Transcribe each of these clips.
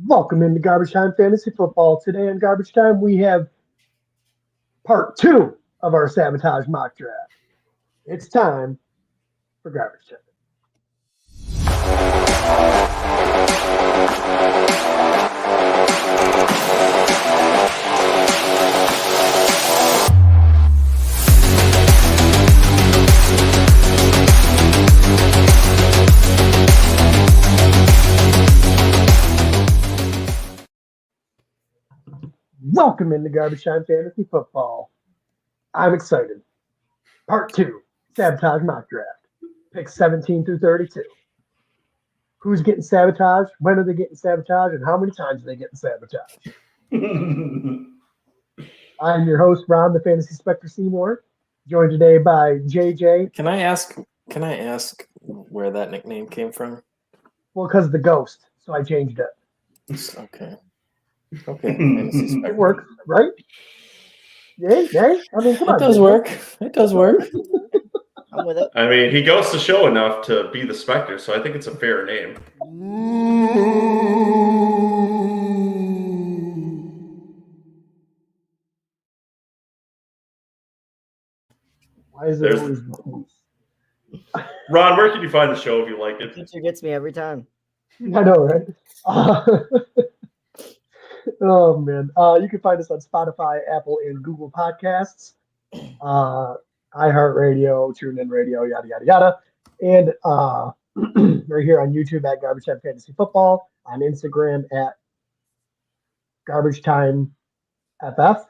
Welcome into Garbage Time Fantasy Football. Today on Garbage Time, we have part 2 of our Sabotage Mock Draft. It's time for Garbage Time. Welcome into Garbage Time Fantasy Football. I'm excited. Part 2, Sabotage Mock Draft. Picks 17 through 32. Who's getting sabotaged? When are they getting sabotaged? And how many times are they getting sabotaged? I'm your host, Ron, the Fantasy Spectre Seymour, joined today by JJ. Can I ask where that nickname came from? Well, because of the ghost, so I changed it. Okay. It works, right? Yay. I mean, come on. It does work. It does work. I'm with it. I mean, he goes to show enough to be the Spectre, so I think it's a fair name. Why is it always Ron, where can you find the show if you like it? Teacher gets me every time. I know, right? Oh, man. You can find us on Spotify, Apple, and Google Podcasts, Iheartradio, Tunein Radio, yada, yada, yada. And we're here on YouTube at Garbage Time Fantasy Football, on Instagram at Garbage Time FF.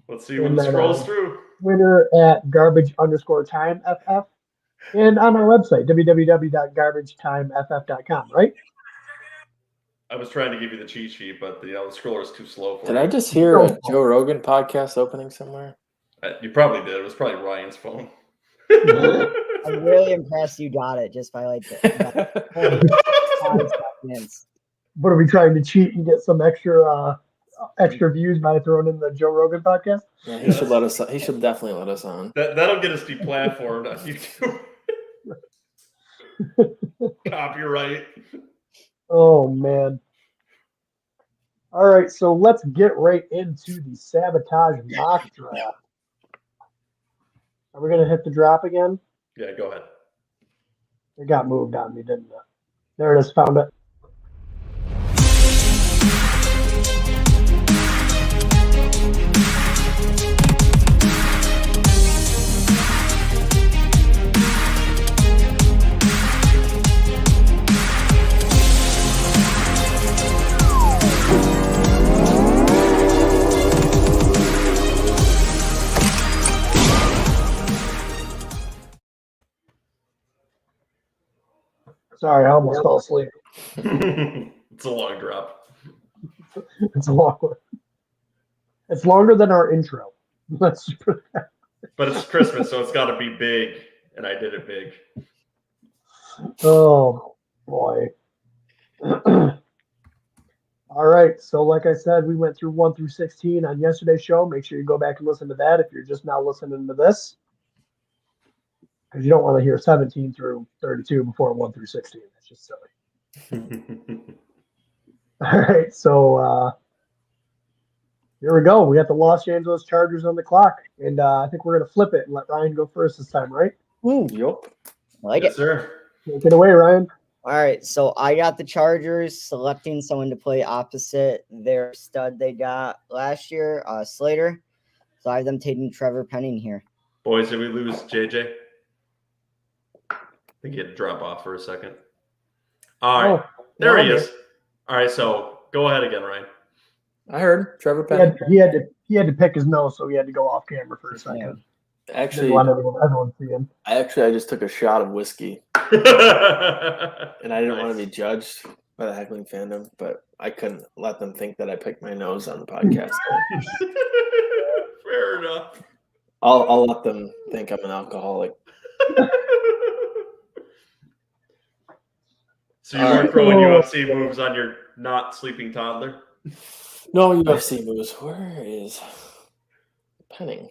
Let's see what scrolls through. Twitter at garbage_time FF. And on our website, www.garbagetimeft.com, right? I was trying to give you the cheat sheet, but the scroller is too slow for Did me. I just hear a Joe Rogan podcast opening somewhere? You probably did. It was probably Ryan's phone. I'm really impressed you got it just by like 5 seconds. What are we trying to cheat and get some extra views by throwing in the Joe Rogan podcast? Yeah, he should let us. He should definitely let us on. That'll get us deplatformed on YouTube. Copyright. Oh, man. All right, so let's get right into the Sabotage Mock Draft. Are we going to hit the drop again? Yeah, go ahead. It got moved on me, didn't it? There it is, found it. Sorry, I almost fell asleep. It's a long drop. It's a long one. It's longer than our intro. Let's just put that. But it's Christmas, so it's got to be big, and I did it big. Oh, boy. All right, so like I said, we went through 1 through 16 on yesterday's show. Make sure you go back and listen to that if you're just now listening to this. Because you don't want to hear 17 through 32 before 1 through 16. That's just silly. All right, so here we go. We got the Los Angeles Chargers on the clock, and I think we're going to flip it and let Ryan go first this time, right? Yup. I like Yes, it. sir. Take it away, Ryan. All right, so I got the Chargers selecting someone to play opposite their stud they got last year, Slater. So I have them taking Trevor Penning here. Boys, did we lose JJ? I think he had to drop off for a second. All right. There he is. All right, so go ahead again, Ryan. I heard Trevor Penning. He had to pick his nose, so he had to go off camera for a second. Yeah. Actually, Didn't want everyone to see him. I just took a shot of whiskey, and I didn't want to be judged by the heckling fandom, but I couldn't let them think that I picked my nose on the podcast. Fair enough. I'll let them think I'm an alcoholic. So you weren't throwing UFC moves on your not sleeping toddler? No UFC moves. Where is Penning?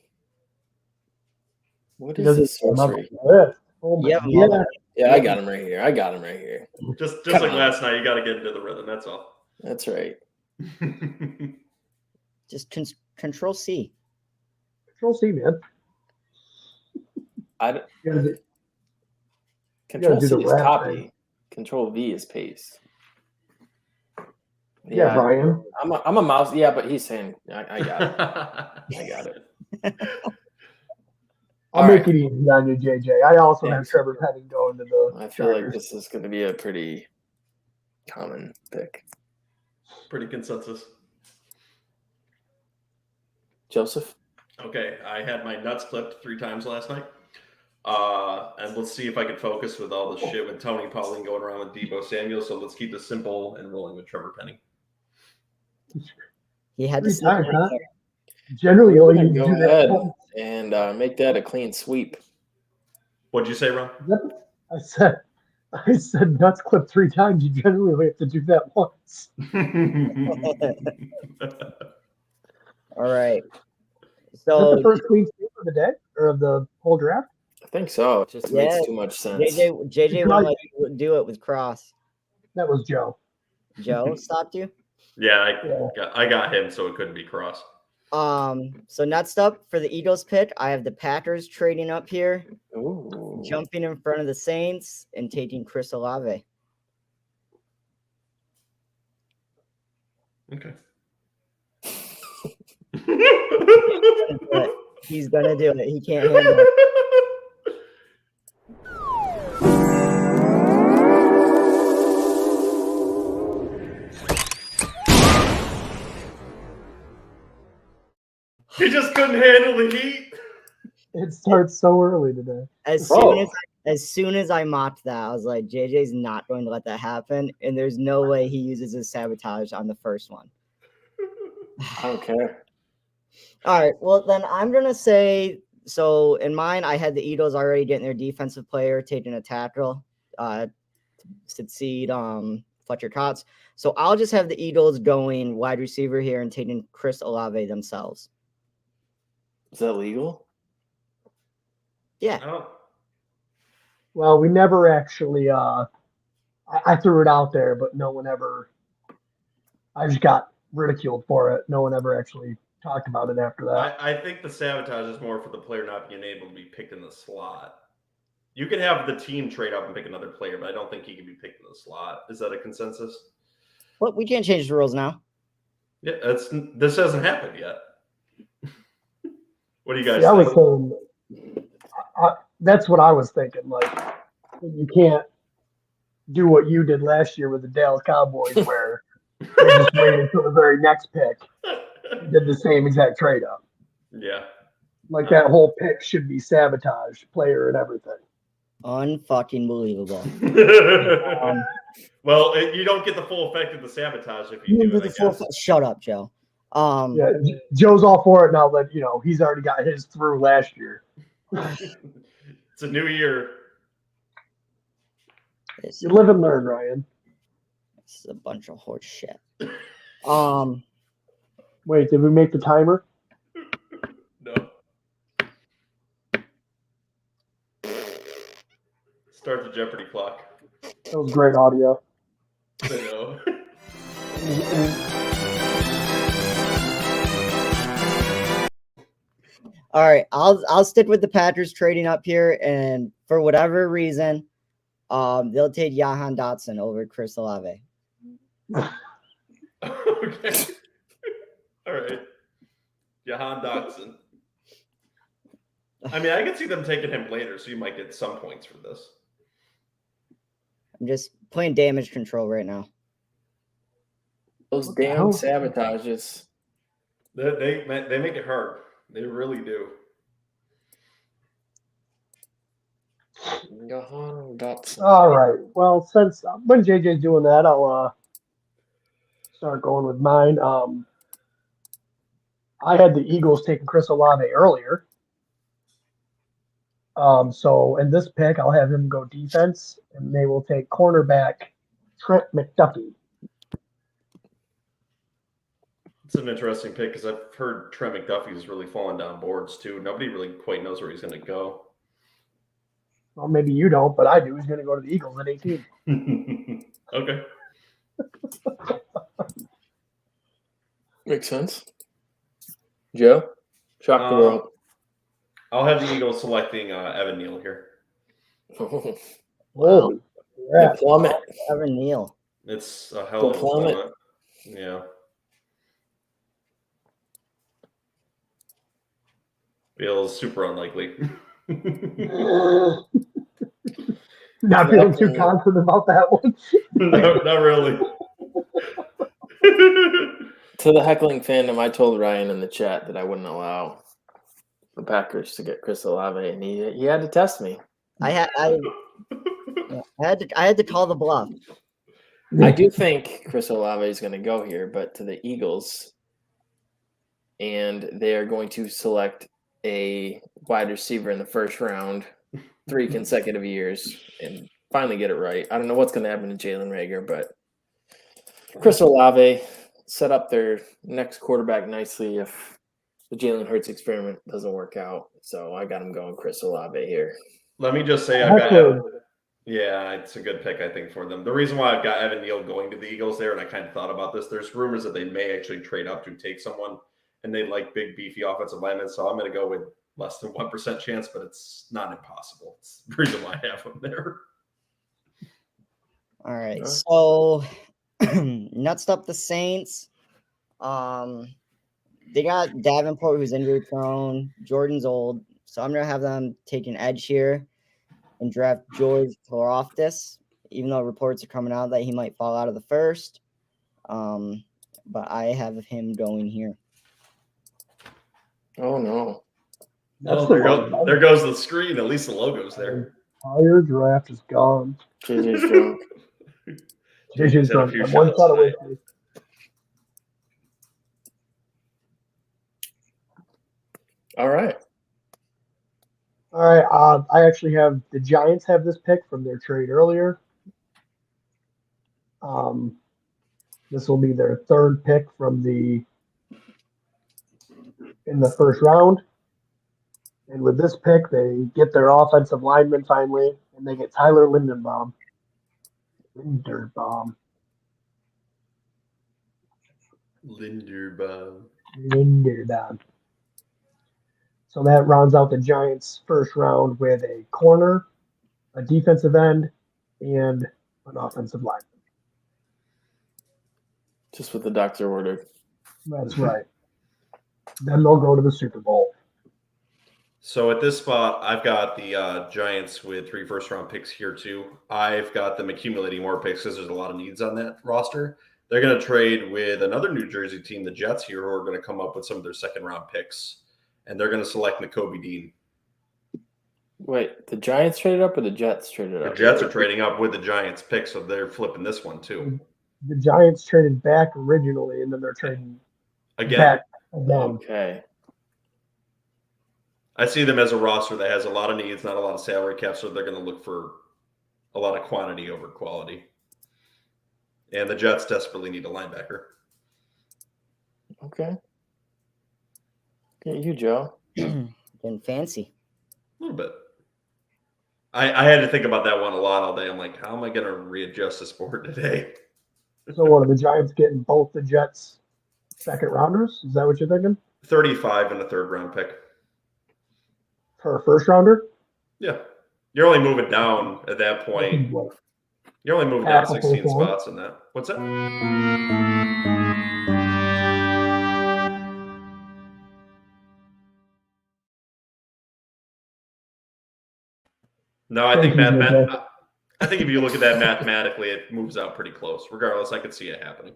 What is this sorcery? Oh my Yep. God. Yeah, I got him right here. Just Come like on. last night, you got to get into the rhythm. That's all. That's right. Just Control C. Control C, man. I You gotta do- Control do C the is rap copy. thing. Control V is paste. Yeah, Brian. I'm a mouse. Yeah, but he's saying I got it. I got it. I'll make it easy on you, JJ. I also have Thanks. Trevor Penning going to the I feel like Chargers. this is going to be a pretty common pick. Pretty consensus. Joseph? Okay, I had my nuts clipped 3 times last night. And let's see if I can focus with all the shit with Tony Paulene going around with Deebo Samuel. So let's keep this simple and rolling with Trevor Penning. He had 3 to times, huh? Generally, all you Go do ahead that. and make that a clean sweep. What'd you say, Ron? I said nuts clip 3 times. You generally only have to do that once. All right. Is that So the first clean sweep of the day or of the whole draft? I think so. It just Yeah. makes too much sense. JJ won't let you do it with Cross. That was Joe. Joe stopped you. Yeah, I got him, so it couldn't be Cross. So next up for the Eagles pick, I have the Packers trading up here, Ooh. jumping in front of the Saints and taking Chris Olave. Okay. He's gonna do it. He can't handle it. He just couldn't handle the heat. It starts so early today. As soon as I mocked that, I was like, JJ's not going to let that happen, and there's no way he uses his sabotage on the first one. I don't care. All right, well then I'm gonna say so. In mine, I had the Eagles already getting their defensive player, taking a tackle, succeed Fletcher Cox. So I'll just have the Eagles going wide receiver here and taking Chris Olave themselves. Is that legal? Yeah. Oh. Well, we never actually. I threw it out there, but no one ever. I just got ridiculed for it. No one ever actually talked about it after that. I think the sabotage is more for the player not being able to be picked in the slot. You can have the team trade up and pick another player, but I don't think he can be picked in the slot. Is that a consensus? Well, we can't change the rules now. Yeah, this hasn't happened yet. What do you guys I was think? saying, that's what I was thinking. Like, you can't do what you did last year with the Dallas Cowboys, where you just waited until the very next pick. You did the same exact trade up. Yeah. Like that whole pick should be sabotage, player and everything. Unfucking believable. Well, you don't get the full effect of the sabotage if you do it, I guess. Shut up, Joe. Yeah, Joe's all for it now that he's already got his through last year. It's a new year. You live and learn, Ryan. This is a bunch of horse shit. Wait, did we make the timer? No. Start the Jeopardy clock. That was great audio. I know. All right, I'll stick with the Packers trading up here, and for whatever reason, they'll take Jahan Dotson over Chris Olave. Okay. All right. Jahan Dotson. I mean, I could see them taking him later, so you might get some points for this. I'm just playing damage control right now. Those damn sabotages. They make it hard. They really do. All right. Well, since when JJ's doing that, I'll start going with mine. I had the Eagles taking Chris Olave earlier. So in this pick, I'll have him go defense, and they will take cornerback Trent McDuffie. It's an interesting pick because I've heard Trey McBride is really falling down boards too. Nobody really quite knows where he's going to go. Well, maybe you don't, but I do. He's going to go to the Eagles at 18. Okay. Makes sense. Joe? Shock the world. I'll have the Eagles selecting Evan Neal here. Oh, Holy crap. the plummet. Evan Neal. It's a hell of a plummet. plummet. Yeah. Feels super unlikely. Not feeling too confident about that one. No, not really. To the heckling fandom, I told Ryan in the chat that I wouldn't allow the Packers to get Chris Olave, and he had to test me. I had to call the bluff. I do think Chris Olave is going to go here, but to the Eagles, and they are going to select a wide receiver in the first round 3 consecutive years and finally get it right. I don't know what's going to happen to Jalen Reagor, but Chris Olave set up their next quarterback nicely if the Jalen Hurts experiment doesn't work out. So I got him going Chris Olave here. Let me just say, yeah, it's a good pick, I think, for them. The reason why I've got Evan Neal going to the Eagles there, and I kind of thought about this, there's rumors that they may actually trade up to take someone, and they like big, beefy offensive linemen. So I'm going to go with less than 1% chance, but it's not impossible. It's the reason why I have them there. All right. So next up, the Saints. They got Davenport, who's injury prone. Jordan's old. So I'm going to have them take an edge here and draft George Karlaftis, even though reports are coming out that he might fall out of the first. But I have him going here. Oh, no. Oh, there goes the screen. At least the logo's there. Entire draft is gone. JJ's drunk. JJ's had a drunk. few I'm one shots shot away tonight. from you. All right. All right. I actually have the Giants have this pick from their trade earlier. This will be their third pick in the first round. And with this pick, they get their offensive lineman finally, and they get Tyler Linderbaum. Linderbaum. So that rounds out the Giants' first round with a corner, a defensive end, and an offensive lineman. Just what the doctor ordered. That's right. Then they'll go to the Super Bowl. So at this spot, I've got the Giants with 3 first-round picks here too. I've got them accumulating more picks because there's a lot of needs on that roster. They're going to trade with another New Jersey team, the Jets here, who are going to come up with some of their second-round picks, and they're going to select Nakobe Dean. Wait, the Giants traded up or the Jets traded up? The Jets are trading up with the Giants pick, so they're flipping this one too. The Giants traded back originally, and then they're trading Again. back again. Okay. I see them as a roster that has a lot of needs, not a lot of salary cap, so they're going to look for a lot of quantity over quality. And the Jets desperately need a linebacker. Okay. Get you, Joe. Getting fancy. A little bit. I had to think about that one a lot all day. I'm like, how am I going to readjust this board today? So what are the Giants getting both the Jets second rounders? Is that what you're thinking? 35 and a third-round pick. For a first rounder? Yeah. You're only moving down at that point. You're only moving down 16 spots in that. What's that? No, I think I think if you look at that mathematically, it moves out pretty close. Regardless, I could see it happening.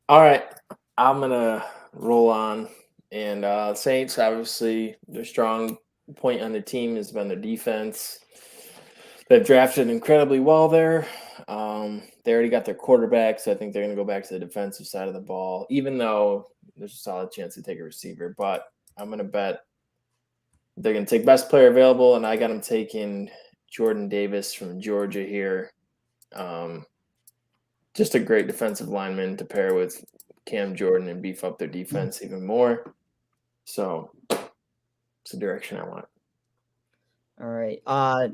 All right. I'm going to roll on. And Saints, obviously, their strong point on the team has been their defense. They've drafted incredibly well there. They already got their quarterback, so I think they're going to go back to the defensive side of the ball, even though there's a solid chance to take a receiver. But I'm going to bet they're going to take best player available, and I got them taking Jordan Davis from Georgia here. Just a great defensive lineman to pair with Cam Jordan and beef up their defense even more. So It's the direction I want. All right.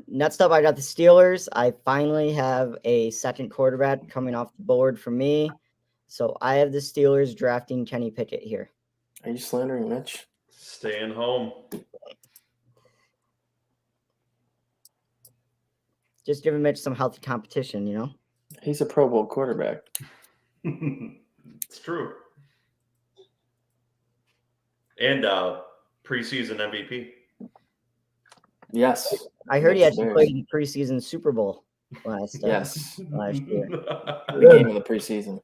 Next up, I got the Steelers. I finally have a second quarterback coming off the board for me. So I have the Steelers drafting Kenny Pickett here. Are you slandering Mitch? Staying home. Just giving Mitch some healthy competition, you know? He's a Pro Bowl quarterback. It's true. And preseason MVP. Yes. I heard he actually Bears. played in the preseason Super Bowl last year. Yes. The The game of the preseason.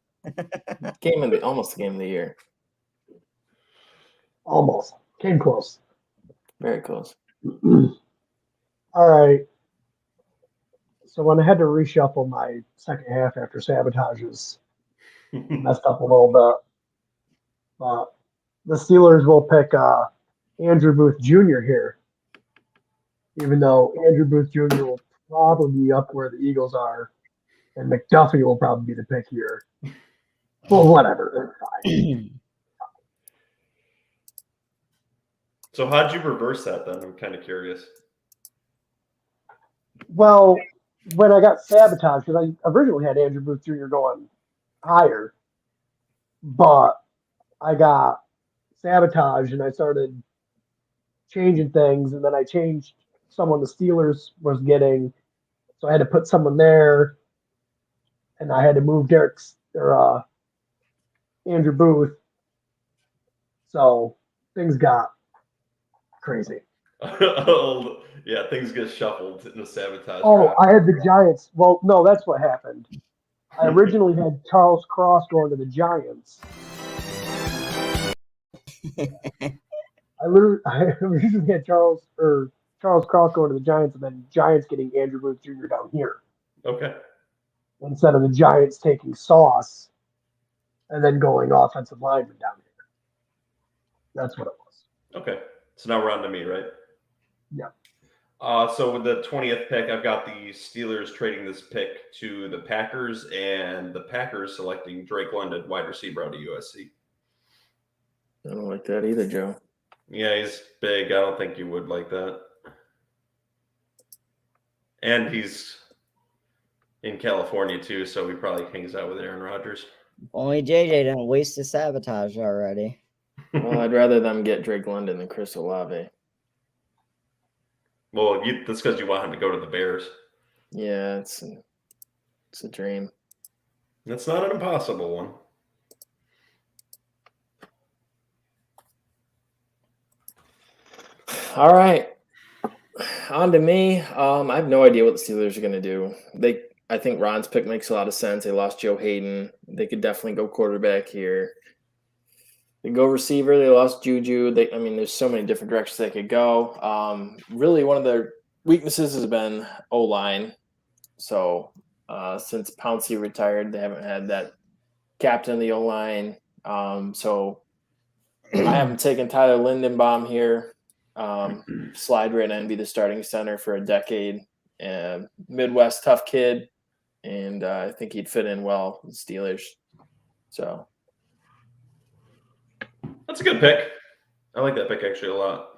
Almost the game of the year. Almost. Came close. Very close. All right. So when I had to reshuffle my second half after Sabotages, messed up a little bit. But the Steelers will pick Andrew Booth Jr. here, even though Andrew Booth Jr. will probably be up where the Eagles are, and McDuffie will probably be the pick here. Well, whatever. So how'd you reverse that then? I'm kind of curious. Well, when I got Sabotaged, because I originally had Andrew Booth Jr. going higher, but I got Sabotage and I started changing things, and then I changed someone the Steelers was getting, so I had to put someone there, and I had to move Andrew Booth, so things got crazy. Oh, yeah, things get shuffled in the Sabotage. Oh, draft. I had the Giants. Well, no, that's what happened. I originally had Charles Cross going to the Giants. I originally had Charles Cross going to the Giants, and then Giants getting Andrew Booth Jr. down here Okay. instead of the Giants taking Sauce and then going offensive lineman down here. That's what it was. Okay. So now we're on to me, right? Yeah. So with the 20th pick, I've got the Steelers trading this pick to the Packers, and the Packers selecting Drake London, wide receiver out of USC. I don't like that either, Joe. Yeah, he's big. I don't think you would like that. And he's in California too, so he probably hangs out with Aaron Rodgers. Only JJ didn't waste his Sabotage already. Well, I'd rather them get Drake London than Chris Olave. Well, that's because you want him to go to the Bears. Yeah, it's a dream. That's not an impossible one. All right. On to me. I have no idea what the Steelers are going to do. I think Ron's pick makes a lot of sense. They lost Joe Hayden. They could definitely go quarterback here. They go receiver. They lost Juju. There's so many different directions they could go. Really, one of their weaknesses has been O-line. So since Pouncey retired, they haven't had that captain of the O-line. So I haven't taken Tyler Lindenbaum here. Slide right in and be the starting center for a decade. Midwest tough kid, and I think he'd fit in well with the Steelers. So that's a good pick. I like that pick actually a lot.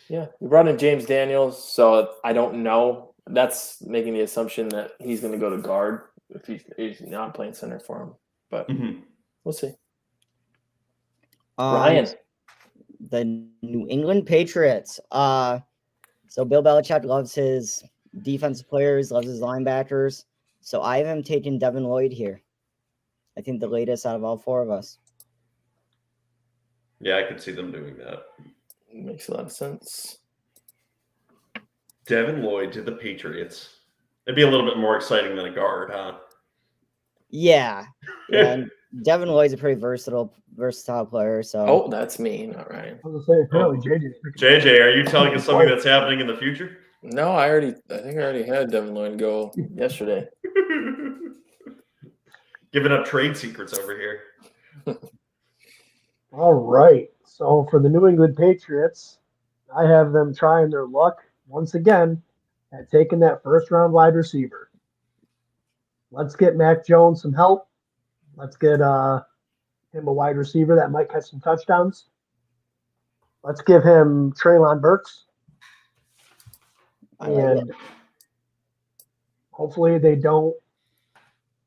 Yeah, we brought in James Daniels, so I don't know. That's making the assumption that he's going to go to guard if he's not playing center for him. But we'll see. Ryan. The New England Patriots. So Bill Belichick loves his defensive players, loves his linebackers. So I have him taking Devin Lloyd here. I think the latest out of all four of us. Yeah, I could see them doing that. Makes a lot of sense. Devin Lloyd to the Patriots. It'd be a little bit more exciting than a guard, huh? Yeah. And Devin Lloyd's a pretty versatile player. So Oh, that's me, not Ryan. I was going to say, apparently JJ's picking JJ, are you telling us something that's happening in the future? No, I think I already had Devin Lloyd go yesterday. Giving up trade secrets over here. All right. So for the New England Patriots, I have them trying their luck once again at taking that first-round wide receiver. Let's get Mac Jones some help. Let's get him a wide receiver that might catch some touchdowns. Let's give him Treylon Burks. I like And hopefully they don't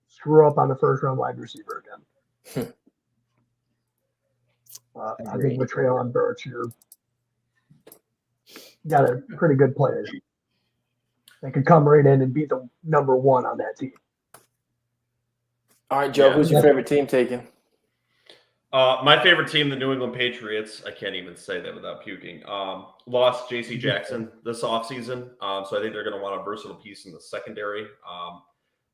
screw up on the first-round wide receiver again. I think with Treylon Burks, you got a pretty good player. They could come right in and be the number one on that team. All right, Joe, who's your favorite team taking? My favorite team, the New England Patriots. I can't even say that without puking. Lost J.C. Jackson this offseason. So I think they're going to want a versatile piece in the secondary.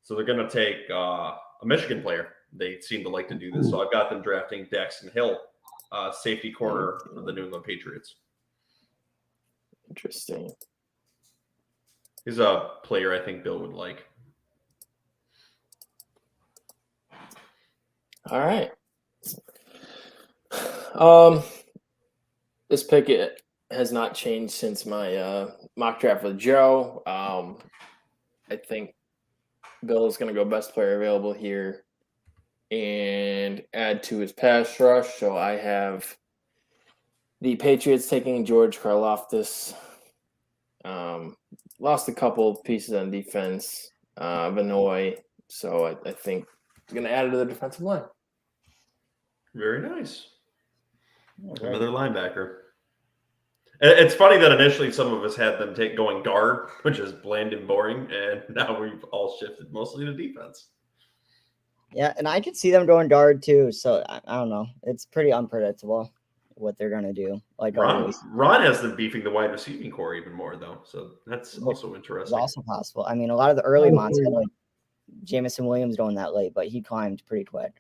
So they're going to take a Michigan player. They seem to like to do this. So I've got them drafting Daxton Hill, safety corner of the New England Patriots. Interesting. He's a player I think Bill would like. All right. This pick has not changed since my mock draft with Joe. I think Bill is going to go best player available here and add to his pass rush. So I have the Patriots taking George Karlaftis. Lost a couple pieces on defense, Vanoy. So I think he's going to add it to the defensive line. Very nice. Okay. Another linebacker. It's funny that initially some of us had them going guard, which is bland and boring, and now we've all shifted mostly to defense. Yeah, and I could see them going guard too. So I don't know. It's pretty unpredictable what they're gonna do. Like Ron has them beefing the wide receiving core even more though, so that's also interesting. It's also possible. I mean, a lot of the early mocks had like Jamison Williams going that late, but he climbed pretty quick.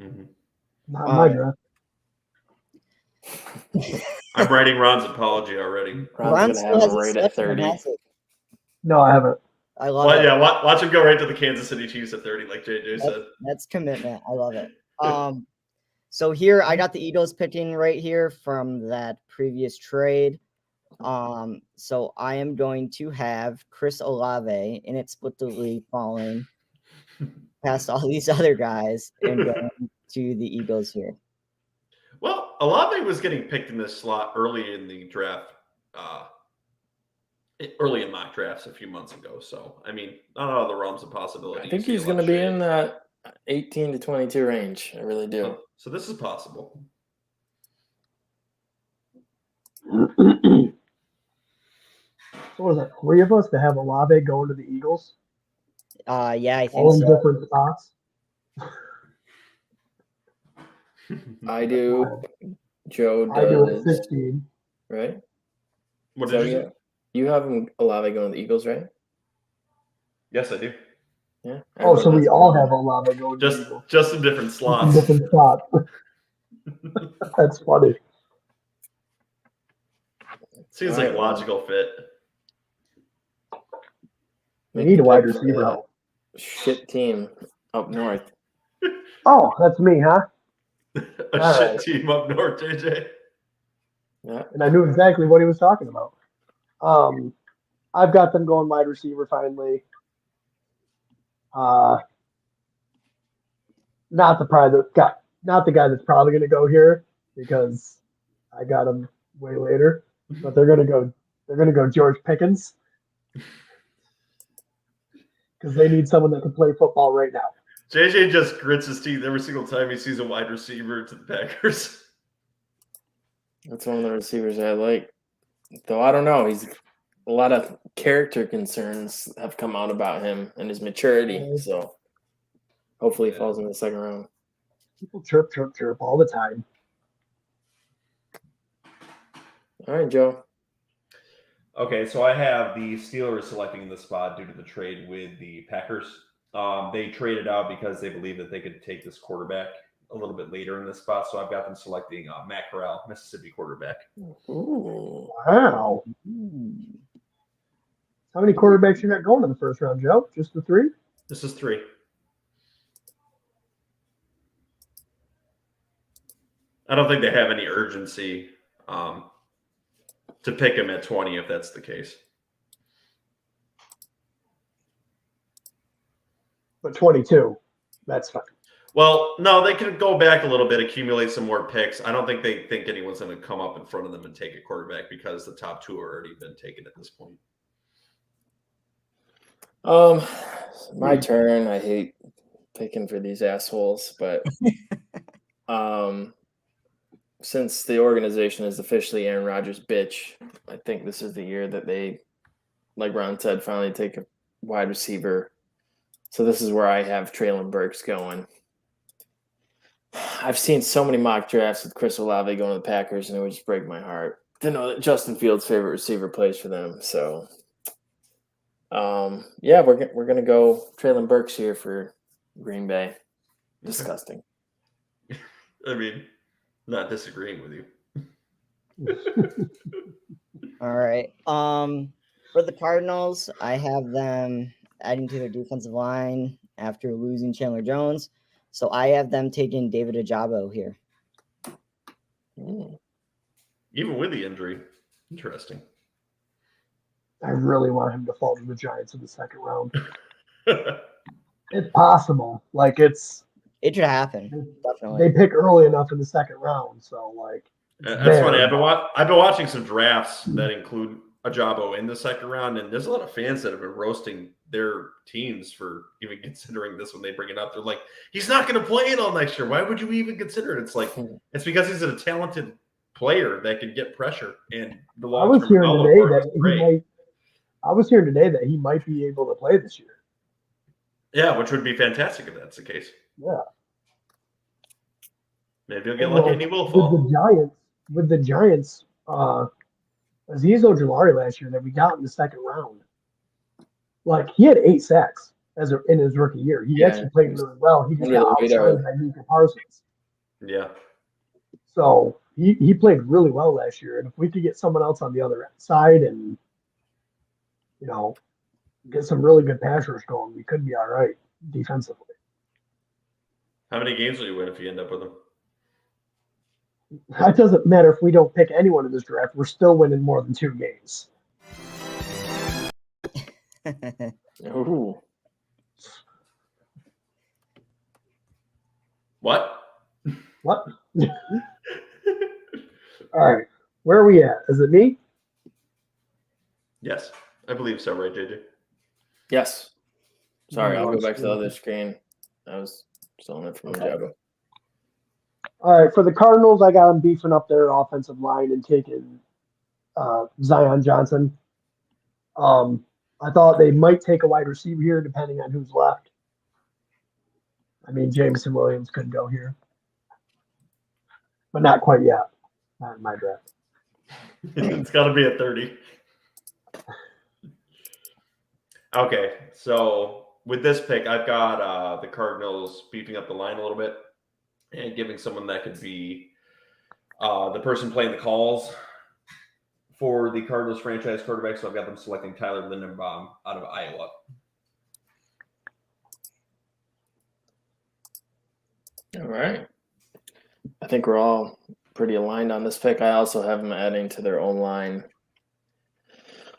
Mm-hmm. Not my draft. I'm writing Ron's apology already. Ron's going to have him right at 30. No, I haven't. I love it. Yeah, watch him go right to the Kansas City Chiefs at 30, like JJ said. That's commitment. I love it. So here I got the Eagles picking right here from that previous trade. So I am going to have Chris Olave inexplicably falling past all these other guys and going to the Eagles here. Well, Olave was getting picked in this slot early in the draft, early in mock drafts a few months ago. So, I mean, not out of the realms of possibility. I think he's going to be in that 18 to 22 range. I really do. So this is possible. So was it 3 of us to have Olave going to the Eagles? Yeah, I think all in so. different spots. I do. Joe does. I do at 16. Right? What did you say? You have Olave going to the Eagles, right? Yes, I do. Yeah. Oh, so we all have Olave going to the Eagles. Just in different slots. Different spots. That's funny. Seems like a logical fit. We need a wide receiver help. Shit team up north. Oh, that's me, huh? A shit team up north, JJ. Yeah. And I knew exactly what he was talking about. I've got them going wide receiver finally. Not the guy that's probably going to go here because I got him way later. But they're going to go George Pickens because they need someone that can play football right now. JJ just grits his teeth every single time he sees a wide receiver to the Packers. That's one of the receivers I like. Though I don't know. A lot of character concerns have come out about him and his maturity. So hopefully he falls in the second round. People chirp all the time. All right, Joe. Okay, so I have the Steelers selecting the spot due to the trade with the Packers. They traded out because they believe that they could take this quarterback a little bit later in this spot. So I've got them selecting Matt Corral, Mississippi quarterback. Ooh. Wow. How many quarterbacks you got going in the first round, Joe? Just the 3? This is 3. I don't think they have any urgency to pick him at 20 if that's the case. But 22, that's fine. Well, no, they can go back a little bit, accumulate some more picks. I don't think they think anyone's going to come up in front of them and take a quarterback because the top 2 are already been taken at this point. My turn. I hate picking for these assholes, but since the organization is officially Aaron Rodgers' bitch, I think this is the year that they, like Ron said, finally take a wide receiver. So this is where I have Treylon Burks going. I've seen so many mock drafts with Chris Olave going to the Packers, and it would just break my heart to know that Justin Fields' favorite receiver plays for them. So, yeah, we're gonna go Treylon Burks here for Green Bay. Disgusting. I mean, not disagreeing with you. All right. For the Cardinals, I have them adding to their defensive line after losing Chandler Jones. So I have them taking David Ajabo here. Even with the injury. Interesting. I really want him to fall to the Giants in the second round. It's possible. Like It should happen. Definitely. they pick early enough in the second round, so like that's funny. I've been watching some drafts that include Ajabo in the second round, and there's a lot of fans that have been roasting their teams for even considering this when they bring it up. They're like, he's not going to play it all next year. Why would you even consider it? It's like, it's because he's a talented player that can get pressure. And the I was hearing today that he might be able to play this year. Yeah, which would be fantastic if that's the case. Yeah. Maybe he'll get lucky and he will fall. With the Giants, Azeez Ojulari last year that we got in the second round, like he had 8 sacks in his rookie year. He actually played really well. He just got outshined by Micah Parsons. Yeah. So he played really well last year. And if we could get someone else on the other side and, you know, get some really good pass rush going, we could be all right defensively. How many games will you win if you end up with him? That doesn't matter if we don't pick anyone in this draft. We're still winning more than 2 games. Ooh. What? What? All right. Where are we at? Is it me? Yes, I believe so, right, JJ? Yes. Sorry, I'll go back to the other screen. I was still on it from Ajabo. All right, for the Cardinals, I got them beefing up their offensive line and taking Zion Johnson. I thought they might take a wide receiver here, depending on who's left. I mean, Jameson Williams could go here, but not quite yet. Not in my draft. It's got to be at 30. Okay, so with this pick, I've got the Cardinals beefing up the line a little bit and giving someone that could be the person playing the calls for the Cardinals franchise quarterback. So I've got them selecting Tyler Linderbaum out of Iowa. All right. I think we're all pretty aligned on this pick. I also have them adding to their own line.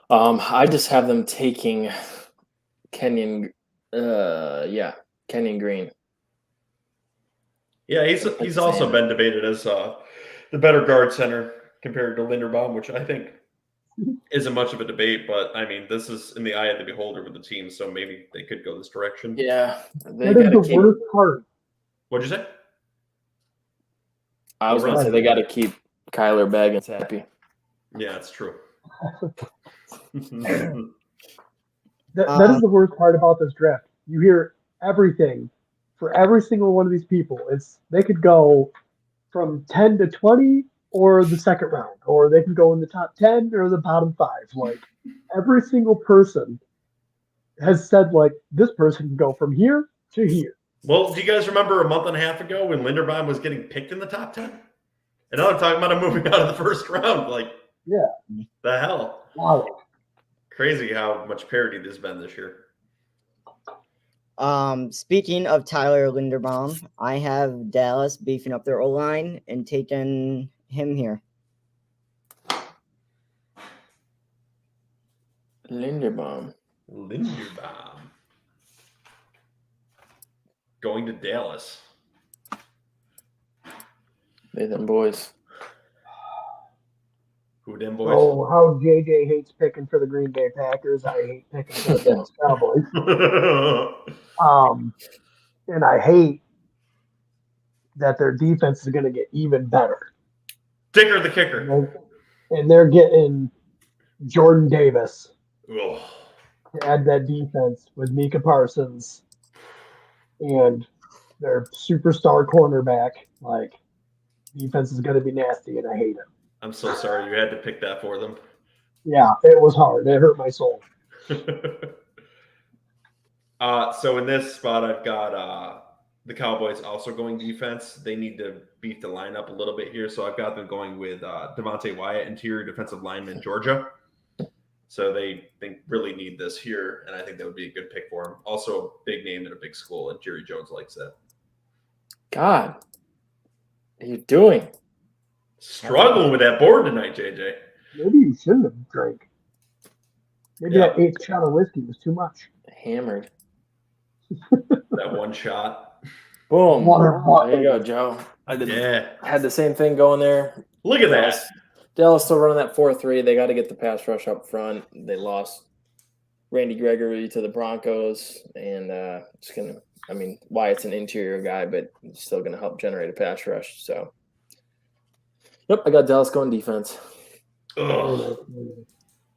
I just have them taking Kenyon Green. Yeah, he's also been debated as the better guard center compared to Linderbaum, which I think isn't much of a debate. But I mean, this is in the eye of the beholder with the team, so maybe they could go this direction. Yeah, that is the worst part. What'd you say? I was going to say they got to keep Kyler Baggins happy. Yeah, it's true. That is the worst part about this draft. You hear everything for every single one of these people. They could go from 10 to 20 or the second round, or they can go in the top 10 or the bottom 5. Like every single person has said, like, this person can go from here to here. Well, do you guys remember a month and a half ago when Linderbaum was getting picked in the top 10? And now I'm talking about him moving out of the first round. Like, yeah, the hell. Wow. Crazy how much parity there's been this year. Speaking of Tyler Linderbaum, I have Dallas beefing up their O-line and taking him here. Linderbaum. Going to Dallas. They them boys. Who them boys? So how JJ hates picking for the Green Bay Packers, I hate picking for the Dallas Cowboys. And I hate that their defense is going to get even better. Dicker the kicker. And they're getting Jordan Davis Ugh. to add that defense with Micah Parsons and their superstar cornerback. Like, defense is going to be nasty, and I hate it. I'm so sorry you had to pick that for them. Yeah, it was hard. It hurt my soul. So in this spot, I've got the Cowboys also going defense. They need to beef the line up a little bit here. So I've got them going with Devontae Wyatt, interior defensive lineman, Georgia. So they really need this here, and I think that would be a good pick for him. Also a big name in a big school, and Jerry Jones likes that. God, what are you doing? Struggling with that board tonight, JJ. Maybe you shouldn't have drank. Maybe that 8th shot of whiskey was too much. Hammered. That one shot. Boom. Water There you go, Joe. I had the same thing going there. Look at that. Dallas still running that 4-3. They got to get the pass rush up front. They lost Randy Gregory to the Broncos, and Wyatt's an interior guy, but he's still going to help generate a pass rush. So, yep, I got Dallas going defense. Ugh.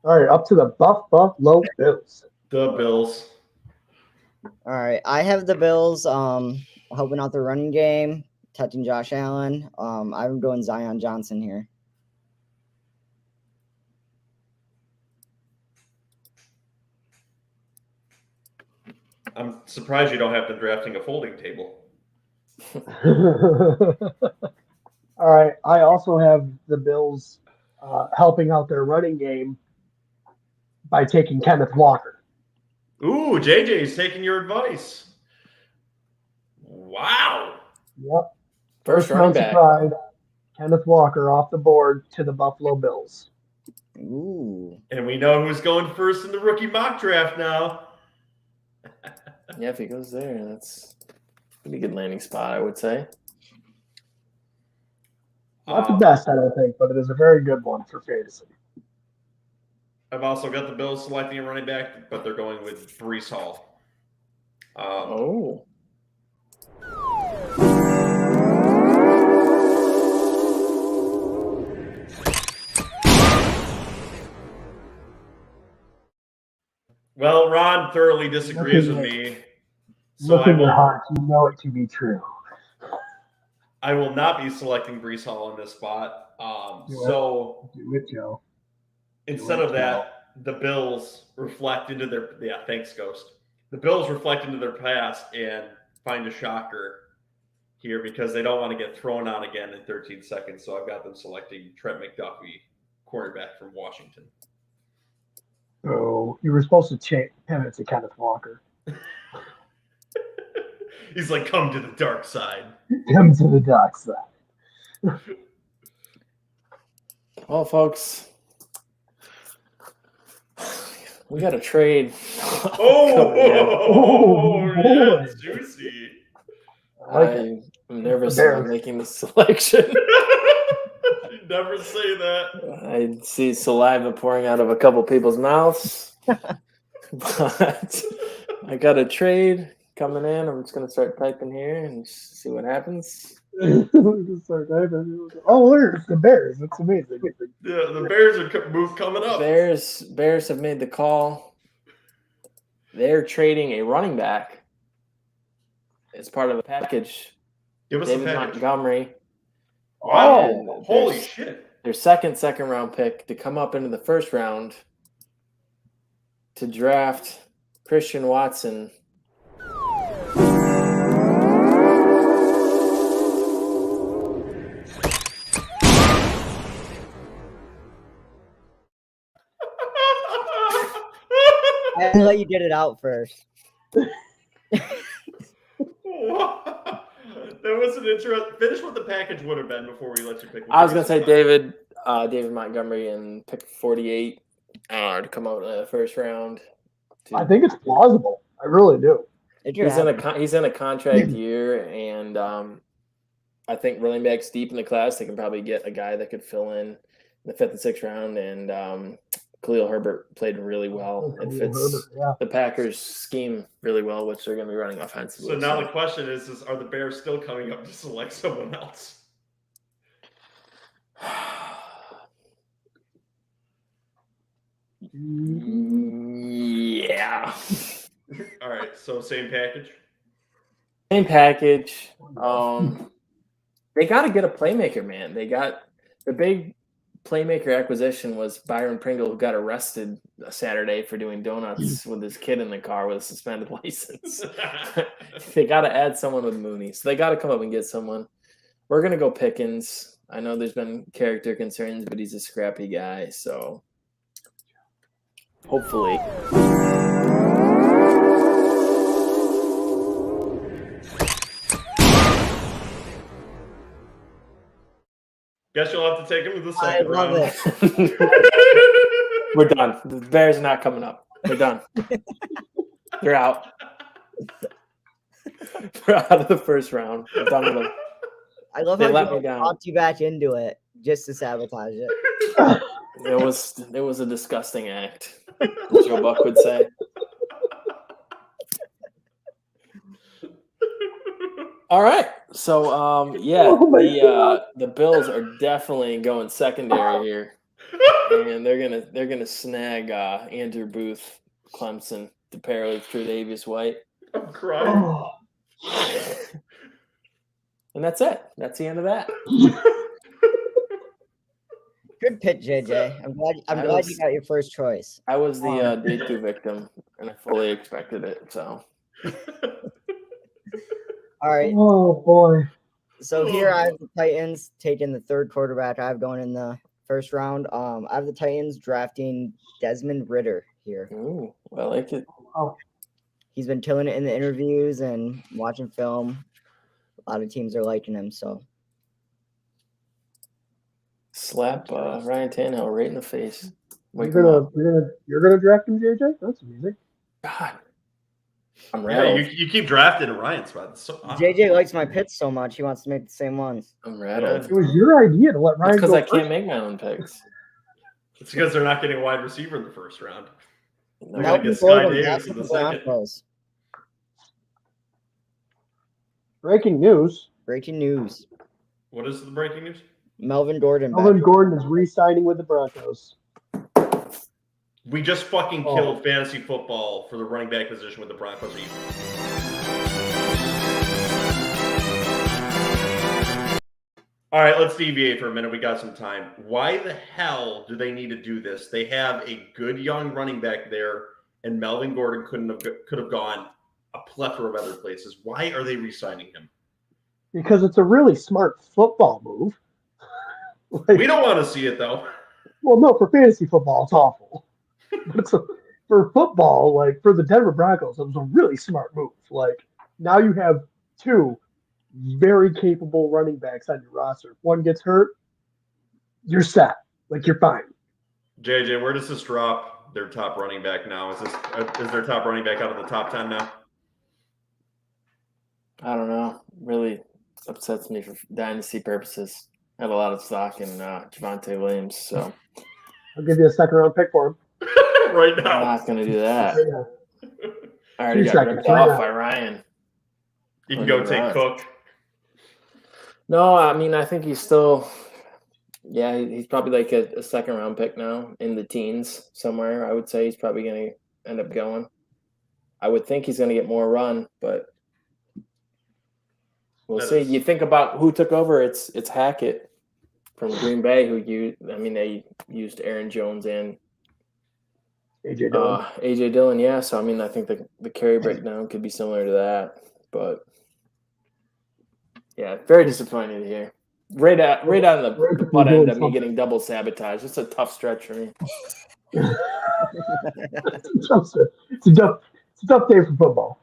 All right, up to the Buffalo Bills. The Bills. All right, I have the Bills helping out the running game, touching Josh Allen. I'm going Zion Johnson here. I'm surprised you don't have them drafting a folding table. All right, I also have the Bills helping out their running game by taking Kenneth Walker. Ooh, JJ's taking your advice. Wow. Yep. First running back. Surprise, Kenneth Walker off the board to the Buffalo Bills. Ooh. And we know who's going first in the rookie mock draft now. Yeah, if he goes there, that's a pretty good landing spot, I would say. Not the best, I don't think, but it is a very good one for fantasy. I've also got the Bills selecting a running back, but they're going with Breece Hall. Well, Ron thoroughly disagrees with me. So Look in your heart, you know it to be true. I will not be selecting Breece Hall in this spot. Do it, Joe. Instead of that, the Bills reflect into their thanks, Ghost. The Bills reflect into their past and find a shocker here because they don't want to get thrown out again in 13 seconds. So I've got them selecting Trent McDuffie, quarterback from Washington. Oh, you were supposed to change him to Kenneth Walker. He's like, come to the dark side. Come to the dark side. Well, folks, we got a trade. Yeah, it's juicy. I'm nervous about making the selection. You never say that. I see saliva pouring out of a couple people's mouths. But I got a trade coming in. I'm just going to start typing here and see what happens. Oh, there's the Bears. That's amazing. Yeah, the Bears are coming up. Bears have made the call. They're trading a running back as part of a package. Give us David a package. Montgomery. Wow. Holy shit. Their second round pick to come up into the first round to draft Christian Watson. I had to let you get it out first. That was an interesting. Finish what the package would have been before we let you pick. I was going to say David Montgomery and pick 48 to come out in the first round. I think it's plausible. I really do. He's in a contract year, and I think running backs deep in the class, they can probably get a guy that could fill in the 5th and 6th round. And Khalil Herbert played really well. It fits the Packers' scheme really well, which they're going to be running offensively. So now the question is are the Bears still coming up to select someone else? Yeah. All right. So same package. Same package. They got to get a playmaker, man. They got the big playmaker acquisition was Byron Pringle, who got arrested Saturday for doing donuts with his kid in the car with a suspended license. They got to add someone with Mooney. So they got to come up and get someone. We're going to go Pickens. I know there's been character concerns, but he's a scrappy guy. So hopefully. Guess you'll have to take him to the second love round. it. We're done. The Bears are not coming up. We're done. They're out. They're out of the first round. I'm done with them. I love They how let you me down. talked you back into it just to sabotage it. It was a disgusting act, Joe Buck would say. All right. So the Bills are definitely going secondary here. And they're gonna snag Andrew Booth, Clemson, to pair with Tre'Davious White. I'm crying. And that's it. That's the end of that. Good pitch, JJ. I'm glad you got your first choice. I was the day 2 victim, and I fully expected it. So. All right. Oh boy. So here I have the Titans taking the 3rd quarterback I have going in the first round. I have the Titans drafting Desmond Ridder here. Ooh, I like it. Oh, He's been killing it in the interviews and watching film. A lot of teams are liking him. So Slap Ryan Tannehill right in the face. Wake you're him up. gonna draft him, JJ? That's amazing. God. I'm Yeah, rattled. you keep drafting Ryan's spot. It's so odd. JJ likes my picks so much he wants to make the same ones. I'm rattled. It was your idea to let Ryan Because go I can't first. make my own picks. It's because they're not getting a wide receiver in the first round. They're No, gonna get Sky Gordon, Davis that's in the the second. Broncos. Breaking news. Breaking news. What is the breaking news? Melvin Gordon. Melvin Gordon is re-signing with the Broncos. We just fucking killed fantasy football for the running back position with the Broncos. All right, let's deviate for a minute. We got some time. Why the hell do they need to do this? They have a good young running back there, and Melvin Gordon could have gone a plethora of other places. Why are they re-signing him? Because it's a really smart football move. We don't want to see it though. Well, no, for fantasy football, it's awful. But for football, like for the Denver Broncos, it was a really smart move. Like now you have 2 very capable running backs on your roster. If one gets hurt, you're set. Like you're fine. JJ, where does this drop their top running back now? Is their top running back out of the top 10 now? I don't know. Really upsets me for dynasty purposes. I have a lot of stock in Javonte Williams, so I'll give you a 2nd round pick for him. Right I'm now. not going to do that. Yeah. I already 2 got seconds, ripped right off now. by Ryan. You can go take Cook. No, I mean, I think he's still – yeah, he's probably like a 2nd round pick now in the teens somewhere. I would say he's probably going to end up going. I would think he's going to get more run, but we'll see. You think about who took over. It's Hackett from Green Bay they used Aaron Jones and AJ Dillon. AJ Dillon, yeah. So, I mean, I think the carry breakdown could be similar to that. But, yeah, very disappointed here. Right on the butt end of me getting double sabotage. It's a tough stretch for me. It's a tough day for football.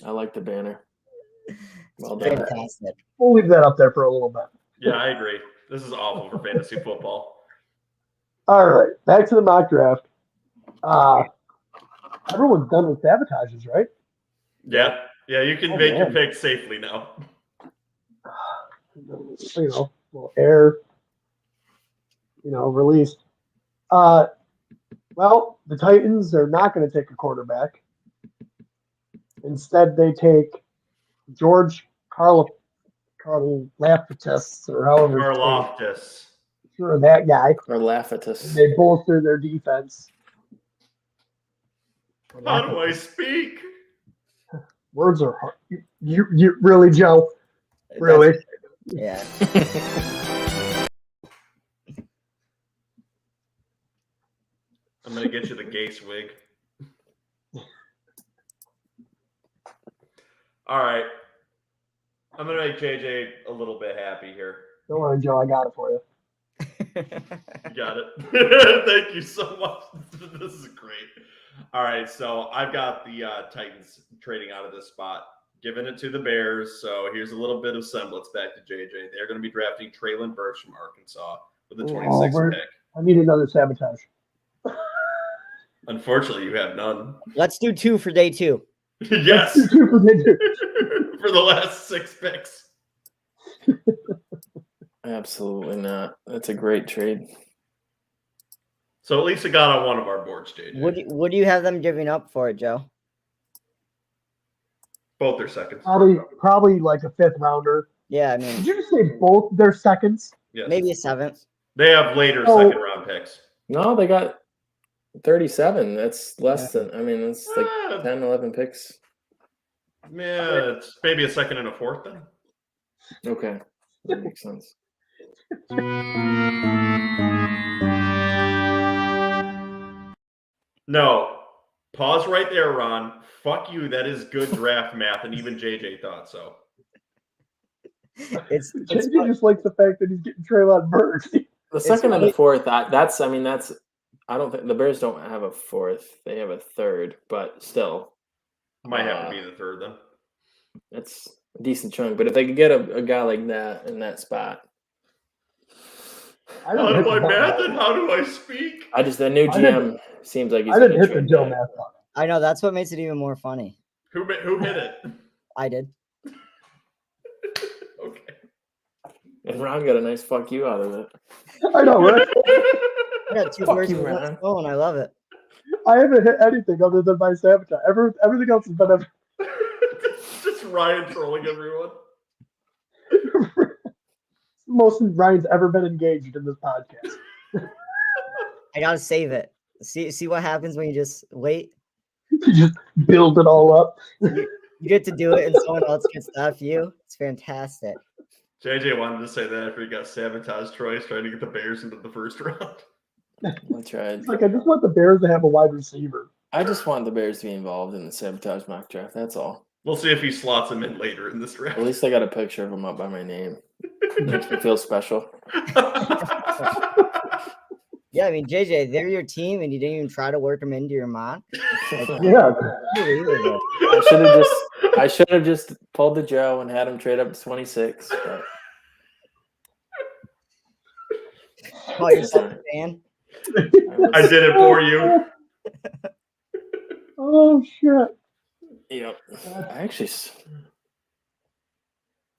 I like the banner. Well done. Fantastic. We'll leave that up there for a little bit. Yeah, I agree. This is awful for fantasy football. All right, back to the mock draft. Everyone's done with sabotages, right? Yeah, Yeah, you can make your pick safely now. Little air, released. Well, the Titans are not going to take a quarterback. Instead, they take George Karlaftis or however. Karlaftis. Sure, that guy. Or Laphatus. They bolster their defense. How do I speak? Words are hard. You really, Joe? Really? Yeah. I'm going to get you the Gase wig. All right. I'm going to make JJ a little bit happy here. Don't worry, Joe. I got it for you. You got it. Thank you so much. This is great. All right. So I've got the Titans trading out of this spot, giving it to the Bears. So here's a little bit of semblance back to JJ. They're going to be drafting Treylon Burks from Arkansas with the 26th pick. I need another sabotage. Unfortunately, you have none. Let's do 2 for day 2. Yes. For the last 6 picks. Absolutely not. That's a great trade. So at least it got on one of our boards, JJ. What do you have them giving up for it, Joe? Both their seconds. Probably like a 5th rounder. Yeah, I mean. Did you just say both their seconds? Yes. Maybe a 7th. They have later second round picks. No, they got 37. That's less than, it's like 10, 11 picks. Yeah, it's maybe a second and a 4th then. Okay. That makes sense. No. Pause right there, Ron. Fuck you. That is good draft math, and even JJ thought so. It's JJ just likes the fact that he's getting Treylon Burks. The second and the 4th, I don't think the Bears don't have a 4th. They have a 3rd, but still. Might have to be the 3rd then. That's a decent chunk. But if they could get a guy like that in that spot. How do I math and how do I speak? The new GM seems like he's. I didn't hit the Joe math on it. I know, that's what makes it even more funny. Who hit it? I did. Okay. And Ron got a nice fuck you out of it. I know, right? I got 2 birds with one stone. I love it. I haven't hit anything other than my sabotage. Everything else has been just Ryan trolling everyone. Most Ryan's ever been engaged in this podcast. I gotta save it. See what happens when you just wait. You just build it all up. You get to do it, and someone else gets to F you. It's fantastic. JJ wanted to say that after he got sabotaged twice, trying to get the Bears into the 1st round. That's right. It's like I just want the Bears to have a wide receiver. I just want the Bears to be involved in the Sabotage Mock Draft. That's all. We'll see if he slots him in later in this draft. At least I got a picture of him up by my name. Makes me feel special. Yeah, I mean, JJ, they're your team, and you didn't even try to work them into your mock. Yeah. I should have just pulled the Joe and had him trade up to 26. But... Oh, you're such a fan. I did it for you. Oh shit. Yep.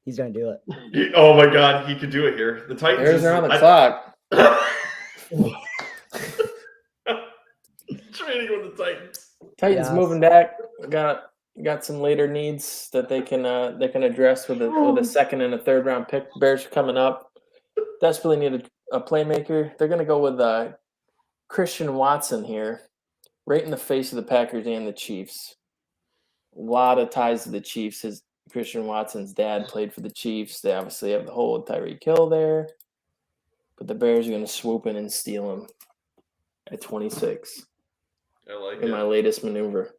He's gonna do it. Oh my God, he could do it here. The Titans. Bears are on the clock. Trading with the Titans. Titans moving back. Got some later needs that they can address with a 2nd and a 3rd round pick. Bears are coming up. Desperately need a playmaker. They're gonna go with Christian Watson here, right in the face of the Packers and the Chiefs. A lot of ties to the Chiefs. Christian Watson's dad played for the Chiefs. They obviously have the whole Tyreek Hill there. But the Bears are going to swoop in and steal him at 26. I like in it. my latest maneuver.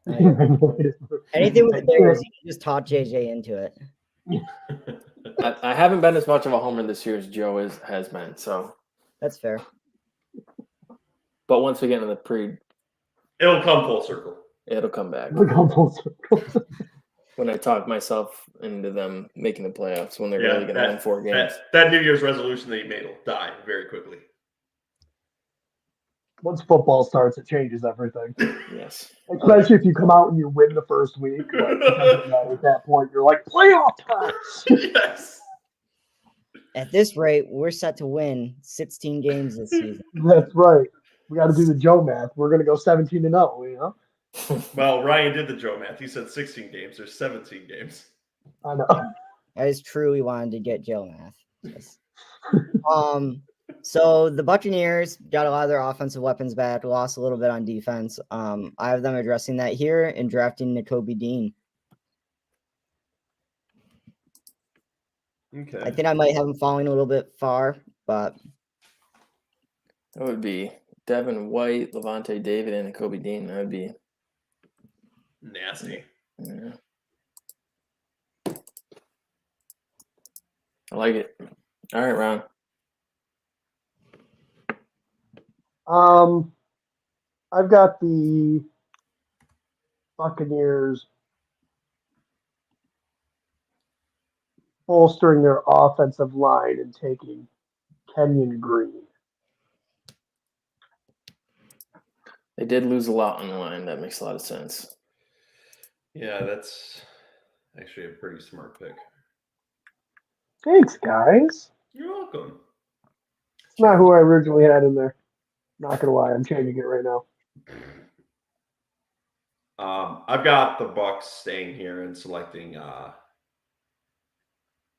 Anything with the Bears, you can just talk JJ into it. I haven't been as much of a homer this year as Joe has been. So that's fair. But once we get into the it'll come full circle. It'll come back. It'll come full circle. When I talk myself into them making the playoffs, when they're really going to win 4 games. That New Year's resolution that you made will die very quickly. Once football starts, it changes everything. Yes. Especially if you come out and you win the first week. Like, at that point, you're like, playoff time. Yes. At this rate, we're set to win 16 games this season. That's right. We got to do the Joe math. We're going to go 17-0, you know? Well, Ryan did the Joe math. He said 16 games. There's 17 games. I know. That is true. We wanted to get Joe math. Yes. So the Buccaneers got a lot of their offensive weapons back, lost a little bit on defense. I have them addressing that here and drafting Nakobe Dean. Okay. I think I might have him falling a little bit far, but That would be Devin White, Levante David, and Kobe Dean. That would be Nasty. yeah. I like it. All right, Ron. I've got the Buccaneers bolstering their offensive line and taking Kenyon Green. They did lose a lot on the line. That makes a lot of sense. Yeah, that's actually a pretty smart pick. Thanks, guys. You're welcome. It's not who I originally had in there. Not gonna lie, I'm changing it right now. I've got the Bucks staying here and selecting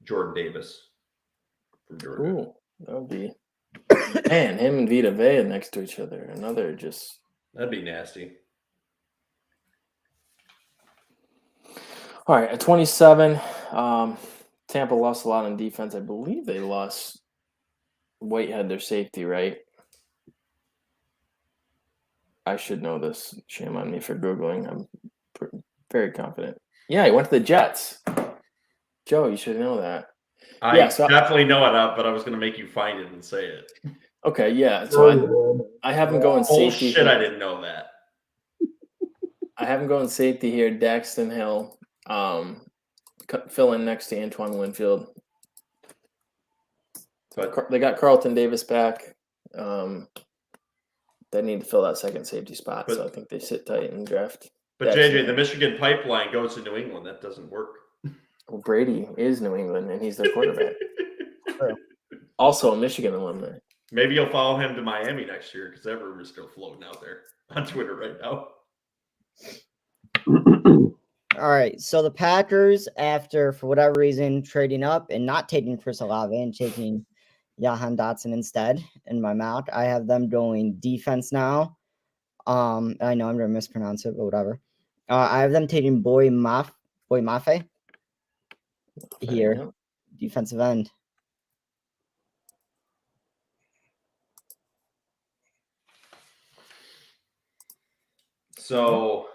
Jordan Davis from Georgia. Ooh, that would be man. Him and Vita Vea next to each other. Another just. That'd be nasty. All right, at 27, Tampa lost a lot on defense. I believe they lost Whitehead, their safety, right? I should know this. Shame on me for Googling. I'm very confident. Yeah, he went to the Jets. Joe, you should know that. I Yeah, so- definitely know it up, but I was going to make you find it and say it. Okay, yeah. So I have him going Oh, safety. shit, I didn't know that. I have him going safety here. Daxton Hill, fill in next to Antoine Winfield. But They got Carlton Davis back. They need to fill that second safety spot, so I think they sit tight and draft. But JJ, the Michigan pipeline goes to New England. That doesn't work. Well, Brady is New England, and he's their quarterback. Also a Michigan alumni. Maybe you'll follow him to Miami next year because that rumor's still floating out there on Twitter right now. all right. So the Packers, after for whatever reason trading up and not taking Chris Olave and taking Jahan Dotson instead in my mock, I have them going defense now. I know I'm gonna mispronounce it, but whatever. I have them taking Boy Mafe here, defensive end. So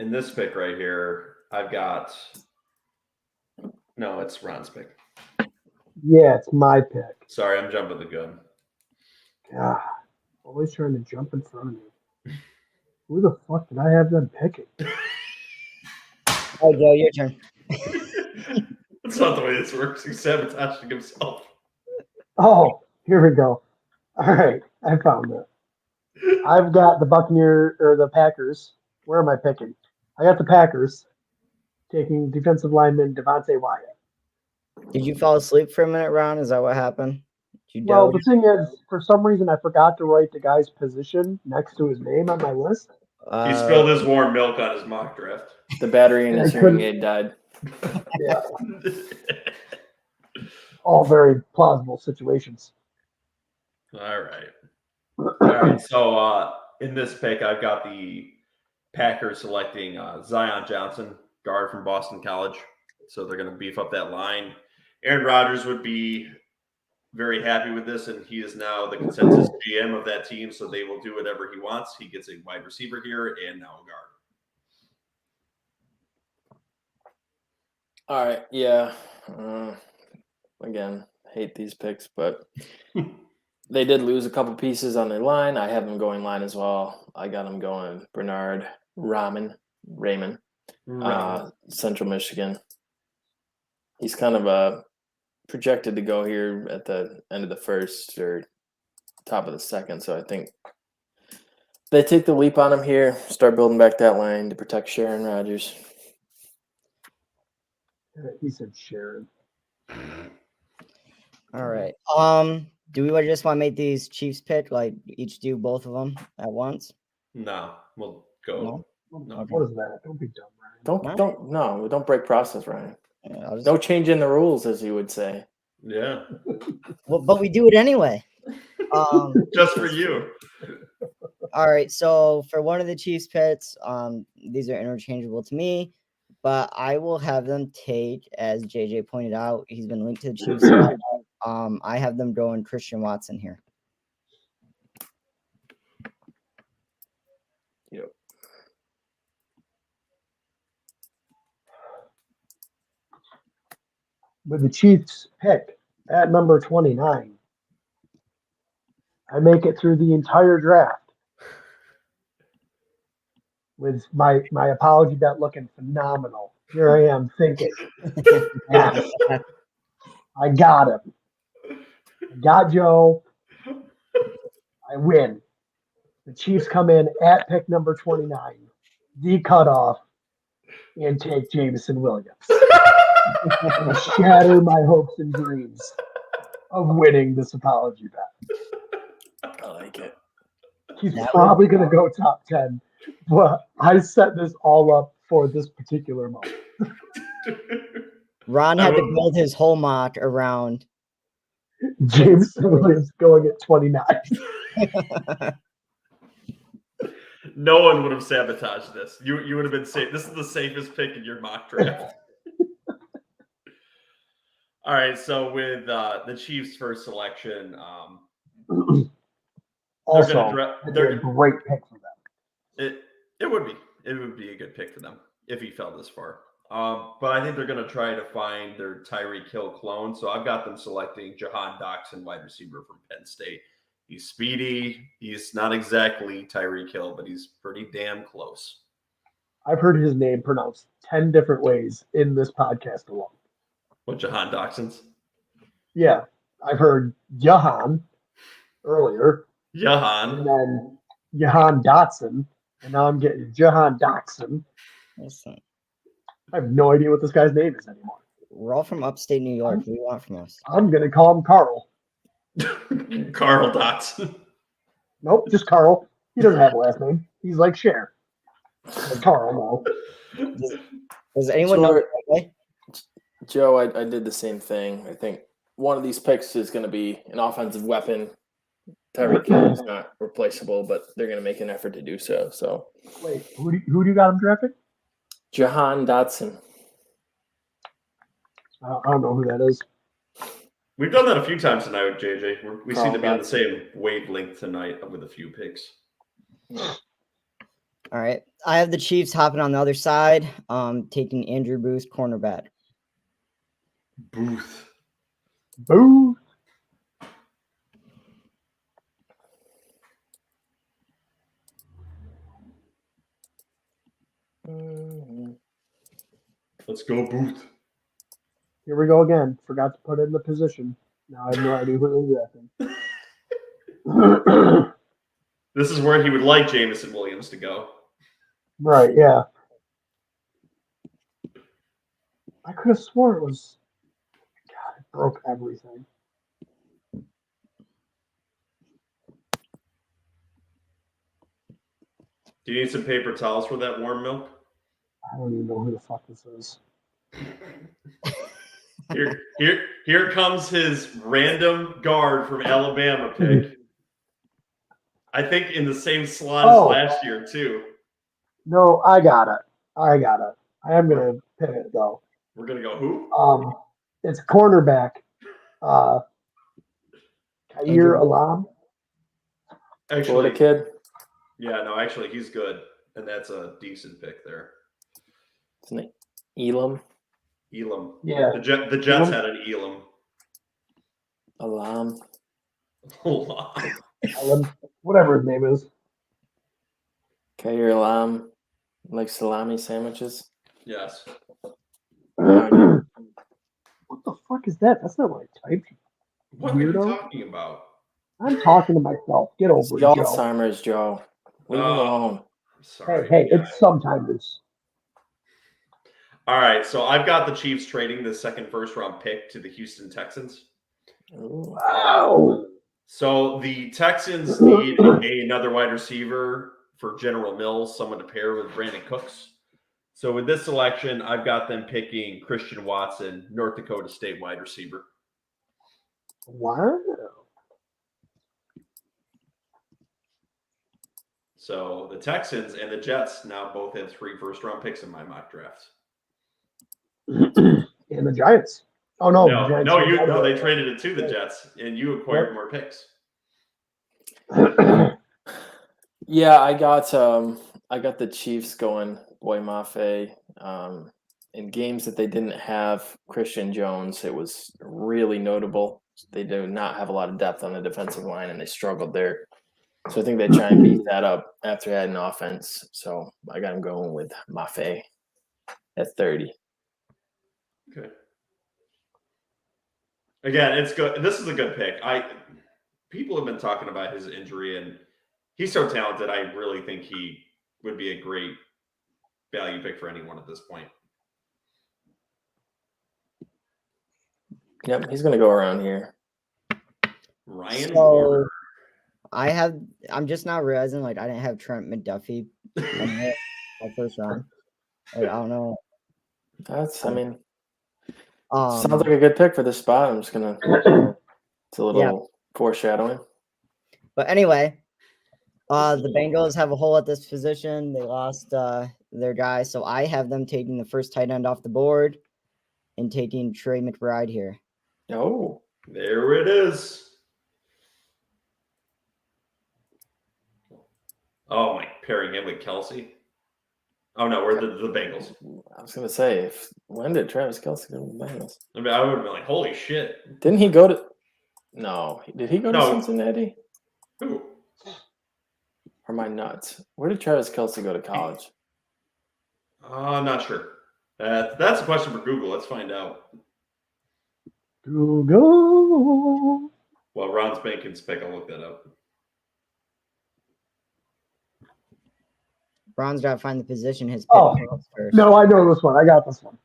in this pick right here, I've got no, it's Ron's pick. Yeah, it's my pick. Sorry, I'm jumping the gun. God, always trying to jump in front of me. Who the fuck did I have them picking? Oh, Joe, your turn. That's not the way this works. He's sabotaging himself. Oh, here we go. All right, I found it. I've got the the Packers. Where am I picking? I got the Packers taking defensive lineman Devontae Wyatt. Did you fall asleep for a minute, Ron? Is that what happened? Did you Well, doze? the thing is, for some reason, I forgot to write the guy's position next to his name on my list. He spilled his warm milk on his mock draft. The battery in his hearing aid died. Yeah, all very plausible situations. All right. All right. So in this pick, I've got the Packers selecting Zion Johnson, guard from Boston College. So they're going to beef up that line. Aaron Rodgers would be very happy with this, and he is now the consensus GM of that team, so they will do whatever he wants. He gets a wide receiver here and now a guard. All right, yeah. Again, hate these picks, but they did lose a couple pieces on their line. I have them going line as well. I got them going Bernard Raymond, Central Michigan. He's kind of projected to go here at the end of the first or top of the second. So I think they take the leap on him here, start building back that line to protect Sharon Rodgers. He said Sharon. All right. Do we just want to make these Chiefs pick, like each do both of them at once? No, we'll go. No? No. What is that? Don't be dumb, Ryan. Don't break process, Ryan. Yeah, I'll just- No change in the rules, as you would say. Yeah, Well, but we do it anyway. just for you. All right. So for one of the Chiefs picks, these are interchangeable to me, but I will have them take, as JJ pointed out, he's been linked to the Chiefs. I have them going Christian Watson here. Yep. With the Chiefs pick at number 29, I make it through the entire draft with my apology bet looking phenomenal. Here I am thinking, yes, I got him. I got Joe. I win. The Chiefs come in at pick number 29, the cutoff, and take Jameson Williams. And shatter my hopes and dreams of winning this apology bet. I like it. He's probably going to go top 10, but I set this all up for this particular moment. Ron had to build his whole mock around. Jameson Williams going at 29. No one would have sabotaged this. You would have been safe. This is the safest pick in your mock draft. All right, so with the Chiefs' first selection, Also, they're a great pick for them. It would be a good pick for them if he fell this far. But I think they're going to try to find their Tyreek Hill clone. So I've got them selecting Jahan Dotson, wide receiver from Penn State. He's speedy. He's not exactly Tyreek Hill, but he's pretty damn close. I've heard his name pronounced 10 different ways in this podcast alone. What, Jahan Dotson's? Yeah, I've heard Jahan earlier. Jahan. And then Jahan Dotson. And now I'm getting Jahan Dotson. Listen, I have no idea what this guy's name is anymore. we're all from upstate New York. What do you want from us? I'm going to call him Carl. Carl Dotson. Nope, just Carl. He doesn't have a last name. He's like Cher. But Carl, no. Does anyone know? Joe, I did the same thing. I think one of these picks is going to be an offensive weapon. Tyreek Hill is not replaceable, but they're going to make an effort to do so. So, Wait, who do you got him drafting? Jahan Dotson. I don't know who that is. We've done that a few times tonight with JJ. We seem to be on the Dotson. same wavelength tonight with a few picks. All right. I have the Chiefs hopping on the other side, taking Andrew Booth, cornerback. Booth. Boo. Let's go, Booth. Here we go again. Forgot to put it in the position. Now I have no idea who they're drafting. This is where he would like Jameson Williams to go. Right, yeah. I could have sworn it was. God, it broke everything. Do you need some paper towels for that warm milk? I don't even know who the fuck this is. Here comes his random guard from Alabama pick. I think in the same slot as last year, too. No, I got it. I am going to pivot, though. We're going to go who? It's cornerback. Kair Alam. Actually, Florida kid. Yeah, no, actually, he's good. And that's a decent pick there. Isn't it Elam? Elam. Yeah. The Jets had an Elam. Alam. Alam, whatever his name is. Kair Alam. Like salami sandwiches. Yes. What the fuck is that? That's not what I typed. What are you Weirdo. talking about? I'm talking to myself. Get It's over it, Joe. Alzheimer's, Joe. Leave him alone. Sorry. Hey, it's sometimes. All right, so I've got the Chiefs trading the second first-round pick to the Houston Texans. Ooh. Wow. So the Texans need another wide receiver for General Mills, someone to pair with Brandon Cooks. So with this selection, I've got them picking Christian Watson, North Dakota State wide receiver. Wow. So the Texans and the Jets now both have 3 first-round picks in my mock drafts. And the Giants. Oh no, the Giants. No, they traded it to the Jets, and you acquired more picks. Yeah, I got the Chiefs going Boy Mafe. In games that they didn't have Christian Jones, it was really notable. They do not have a lot of depth on the defensive line, and they struggled there. So I think they try and beat that up after adding offense. So I got them going with Mafe at 30. Okay. Again, it's good. This is a good pick. People have been talking about his injury, and he's so talented. I really think he would be a great value pick for anyone at this point. Yep, he's going to go around here. Ryan So Warner. I'm just now realizing like I didn't have Trent McDuffie on my first round. Like, I don't know. Sounds like Um, a good pick for this spot. I'm just going to – it's a little foreshadowing. But anyway, the Bengals have a hole at this position. They lost their guy, so I have them taking the first tight end off the board and taking Trey McBride here. Oh. There it is. Oh, my, pairing him with Kelsey. Oh, no, we're the Bengals. I was going to say, when did Travis Kelce go to the Bengals? I mean, I would have been like, holy shit. Didn't he go to – no. Did he go to No. Cincinnati? Who? Or am I nuts? Where did Travis Kelce go to college? I'm not sure. That's a question for Google. Let's find out. Google. Well, Ron's making pick. I'll look that up. Ron's got to find the position his pick comes first. No, I know this one. I got this one.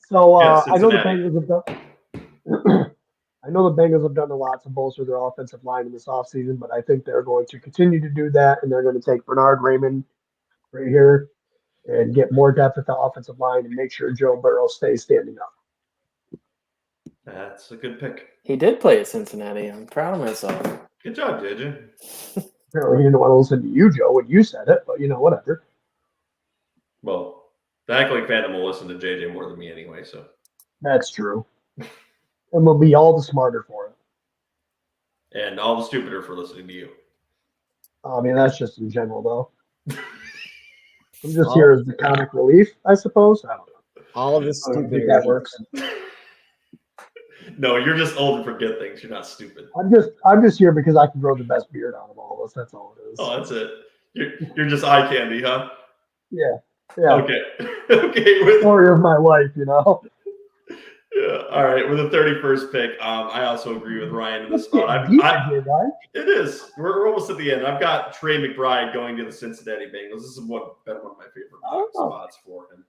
So I know the Bengals have done. I know the Bengals have done a lot to bolster their offensive line in this offseason, but I think they're going to continue to do that, and they're going to take Bernard Raymond right here and get more depth at the offensive line and make sure Joe Burrow stays standing up. That's a good pick. He did play at Cincinnati. I'm proud of myself. Good job, JJ. Apparently, he didn't want to listen to you, Joe, when you said it, but whatever. Well, the Heckling fandom will listen to JJ more than me anyway, so. That's true. And we'll be all the smarter for it. And all the stupider for listening to you. I mean, that's just in general, though. I'm just here as the comic relief, I suppose. I don't know. All of this I don't stupid think that works. No, you're just old and forget things. You're not stupid. I'm just here because I can grow the best beard out of all of us. That's all it is. Oh, that's it. You're just eye candy, huh? Yeah. Okay. Okay. Story of my life, Yeah. All right. With the 31st pick, I also agree with Ryan in this spot. It is. We're almost at the end. I've got Trey McBride going to the Cincinnati Bengals. This has been one of my favorite spots for him.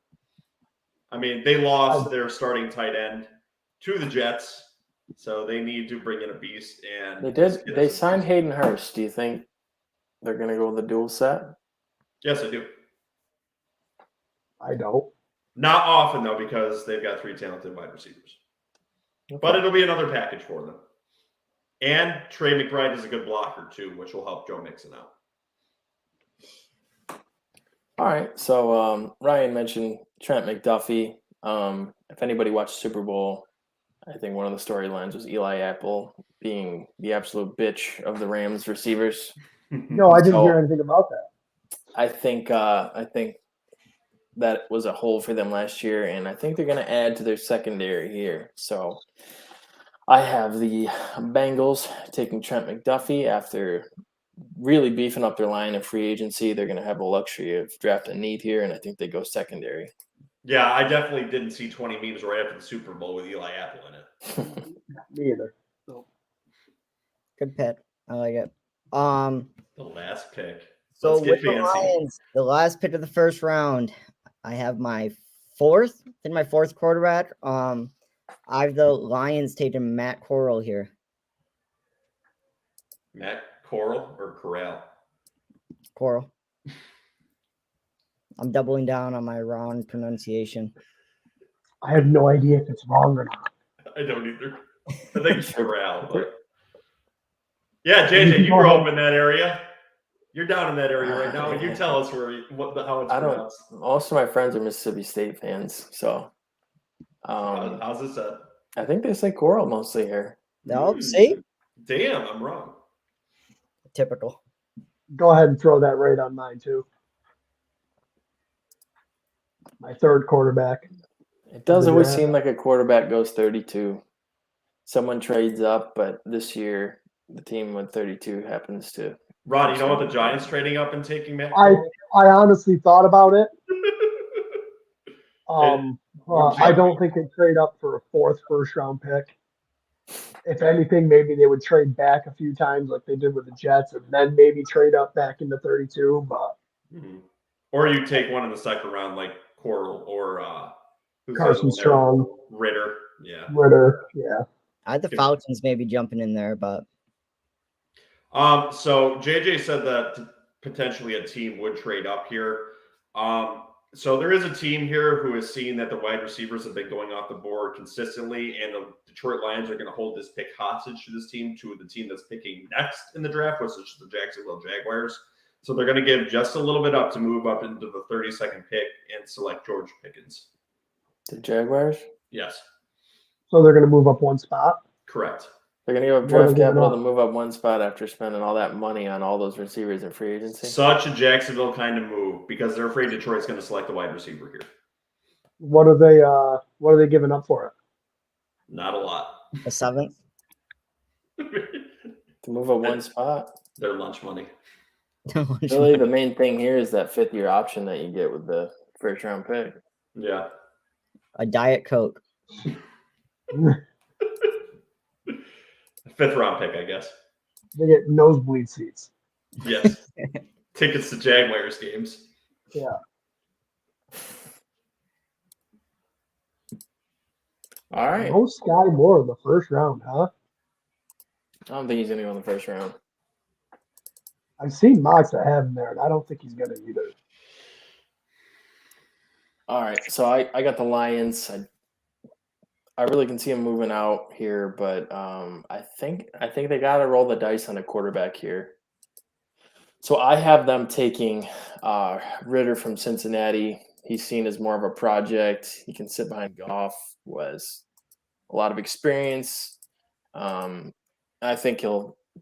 I mean, they lost their starting tight end to the Jets, so they need to bring in a beast. And they did. They signed Hayden Hurst. Do you think they're going to go with the dual set? Yes, I do. I don't. Not often, though, because they've got 3 talented wide receivers. Okay. But it'll be another package for them. And Trey McBride is a good blocker, too, which will help Joe Mixon out. All right. So Ryan mentioned Trent McDuffie. If anybody watched Super Bowl, I think one of the storylines was Eli Apple being the absolute bitch of the Rams receivers. No, I didn't hear anything about that. I think that was a hole for them last year, and I think they're going to add to their secondary here. So I have the Bengals taking Trent McDuffie after really beefing up their line of free agency. They're going to have the luxury of drafting need here, and I think they go secondary. Yeah, I definitely didn't see 20 memes right after the Super Bowl with Eli Apple in it. Me either. No. Good pick. I like it. The last pick. So Let's get with the fancy. Lions, the last pick of the first round, I have my fourth quarterback. I have the Lions taking Matt Corral here. Matt Corral or Corral? Corral. I'm doubling down on my wrong pronunciation. I have no idea if it's wrong or not. I don't either. I think it's Corral. But... Yeah, JJ, you grew up in that area. You're down in that area right now, and you tell us how it's pronounced. Most of my friends are Mississippi State fans, so. How's it said? I think they say Coral mostly here. No, see? Damn, I'm wrong. Typical. Go ahead and throw that right on mine too. My third quarterback. It does always seem like a quarterback goes 32. Someone trades up, but this year the team with 32 happens to. Ron, you know what the Giants trading up and taking Matt? I honestly thought about it. I don't think they'd trade up for a fourth first-round pick. If anything, maybe they would trade back a few times like they did with the Jets and then maybe trade up back into 32. But Or you take one in the second round like Corral or Carson Strong. Ritter. Yeah. I had the Falcons maybe jumping in there, but so JJ said that potentially a team would trade up here. So there is a team here who is seeing that the wide receivers have been going off the board consistently, and the Detroit Lions are going to hold this pick hostage to this team, to the team that's picking next in the draft, which is the Jacksonville Jaguars. So they're going to give just a little bit up to move up into the 32nd pick and select George Pickens. The Jaguars? Yes. So they're going to move up one spot? Correct. They're going to give up draft capital to move up one spot after spending all that money on all those receivers in free agency. Such a Jacksonville kind of move because they're afraid Detroit's going to select the wide receiver here. What are they giving up for it? Not a lot. a seventh. To move up one spot? Their lunch money. Really, the main thing here is that fifth-year option that you get with the first-round pick. Yeah. A Diet Coke. Fifth round pick, I guess. They get nosebleed seats. Yes. Tickets to Jaguars games. Yeah. All right. No Sky Moore in the first round, huh? I don't think he's going to go in the first round. I've seen mocks that have him there, and I don't think he's going to either. All right. So I got the Lions. I really can see him moving out here, but I think they got to roll the dice on a quarterback here. So I have them taking Ritter from Cincinnati. He's seen as more of a project. He can sit behind Goff, was a lot of experience. I think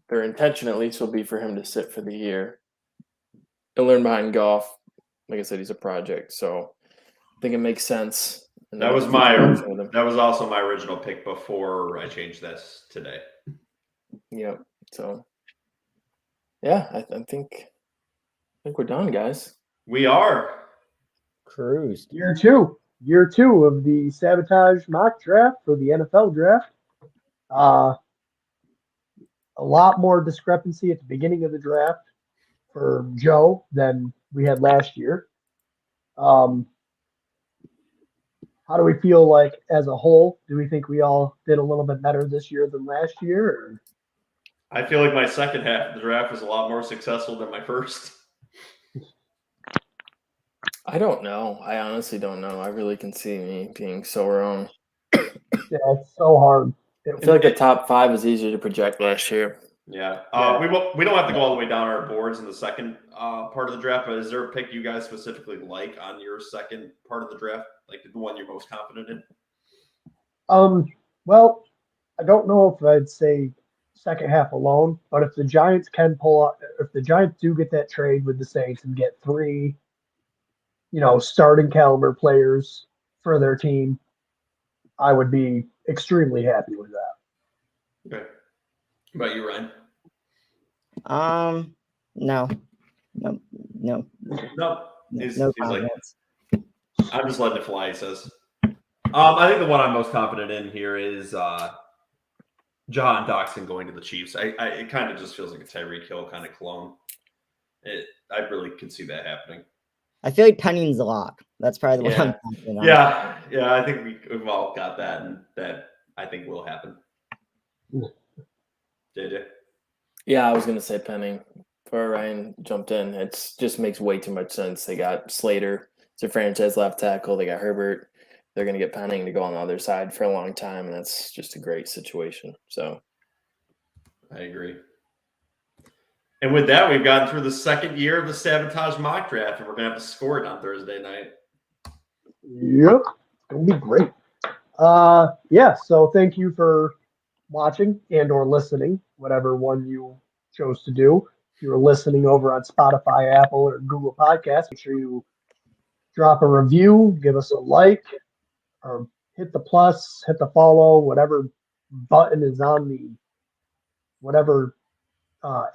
their intention at least will be for him to sit for the year and learn behind Goff. Like I said, he's a project, so I think it makes sense. That was also my original pick before I changed this today. Yeah. So, yeah, I think we're done, guys. We are. Cruised. Year two of the Sabotage Mock Draft for the NFL Draft. A lot more discrepancy at the beginning of the draft for Joe than we had last year. How do we feel like as a whole? Do we think we all did a little bit better this year than last year? Or? I feel like my second half of the draft was a lot more successful than my first. I don't know. I honestly don't know. I really can see me being so wrong. Yeah, it's so hard. I feel like the top 5 is easier to project last year. Yeah. We don't have to go all the way down our boards in the second part of the draft, but is there a pick you guys specifically like on your second part of the draft? Like the one you're most confident in? Well, I don't know if I'd say second half alone, but if the Giants do get that trade with the Saints and get 3, starting caliber players for their team, I would be extremely happy with that. Okay. What about you, Ryan? No. No. He's like, I'm just letting it fly, he says. I think the one I'm most confident in here is John Doxson going to the Chiefs. It kind of just feels like a Tyreek Hill kind of clone. I really could see that happening. I feel like Penning's a lock. That's probably the one I'm thinking on. Yeah. I think we've all got that, and that I think will happen. JJ? Yeah, I was going to say Penning. Before Ryan jumped in, it just makes way too much sense. They got Slater. It's a franchise left tackle. They got Herbert. They're going to get Penning to go on the other side for a long time, and that's just a great situation. So, I agree. And with that, we've gotten through the second year of the Sabotage Mock Draft, and we're going to have to score it on Thursday night. Yep. It's going to be great. So thank you for watching and or listening, whatever one you chose to do. If you're listening over on Spotify, Apple, or Google Podcasts, make sure you drop a review, give us a like, or hit the plus, hit the follow, whatever button is on the whatever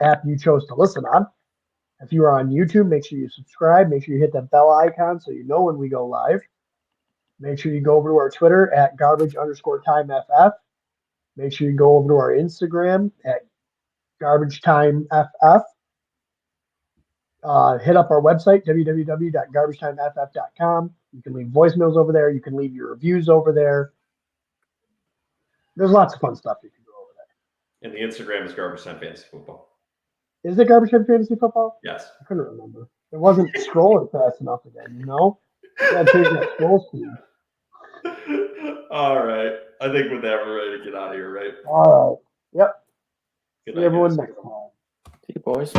app you chose to listen on. If you are on YouTube, make sure you subscribe. Make sure you hit that bell icon so you know when we go live. Make sure you go over to our Twitter at @garbage_timeff. Make sure you go over to our Instagram at garbagetimeff. Hit up our website, www.garbagetimeff.com. You can leave voicemails over there. You can leave your reviews over there. There's lots of fun stuff you can do over there. And the Instagram is Garbage Time Fantasy Football. Is it Garbage Time Fantasy Football? Yes. I couldn't remember. It wasn't scrolling fast enough again, you know? Got to change that scroll speed. All right. I think with that, we're ready to get out of here, right? All right. Yep. Good See night, everyone guys. see next time. you, boys.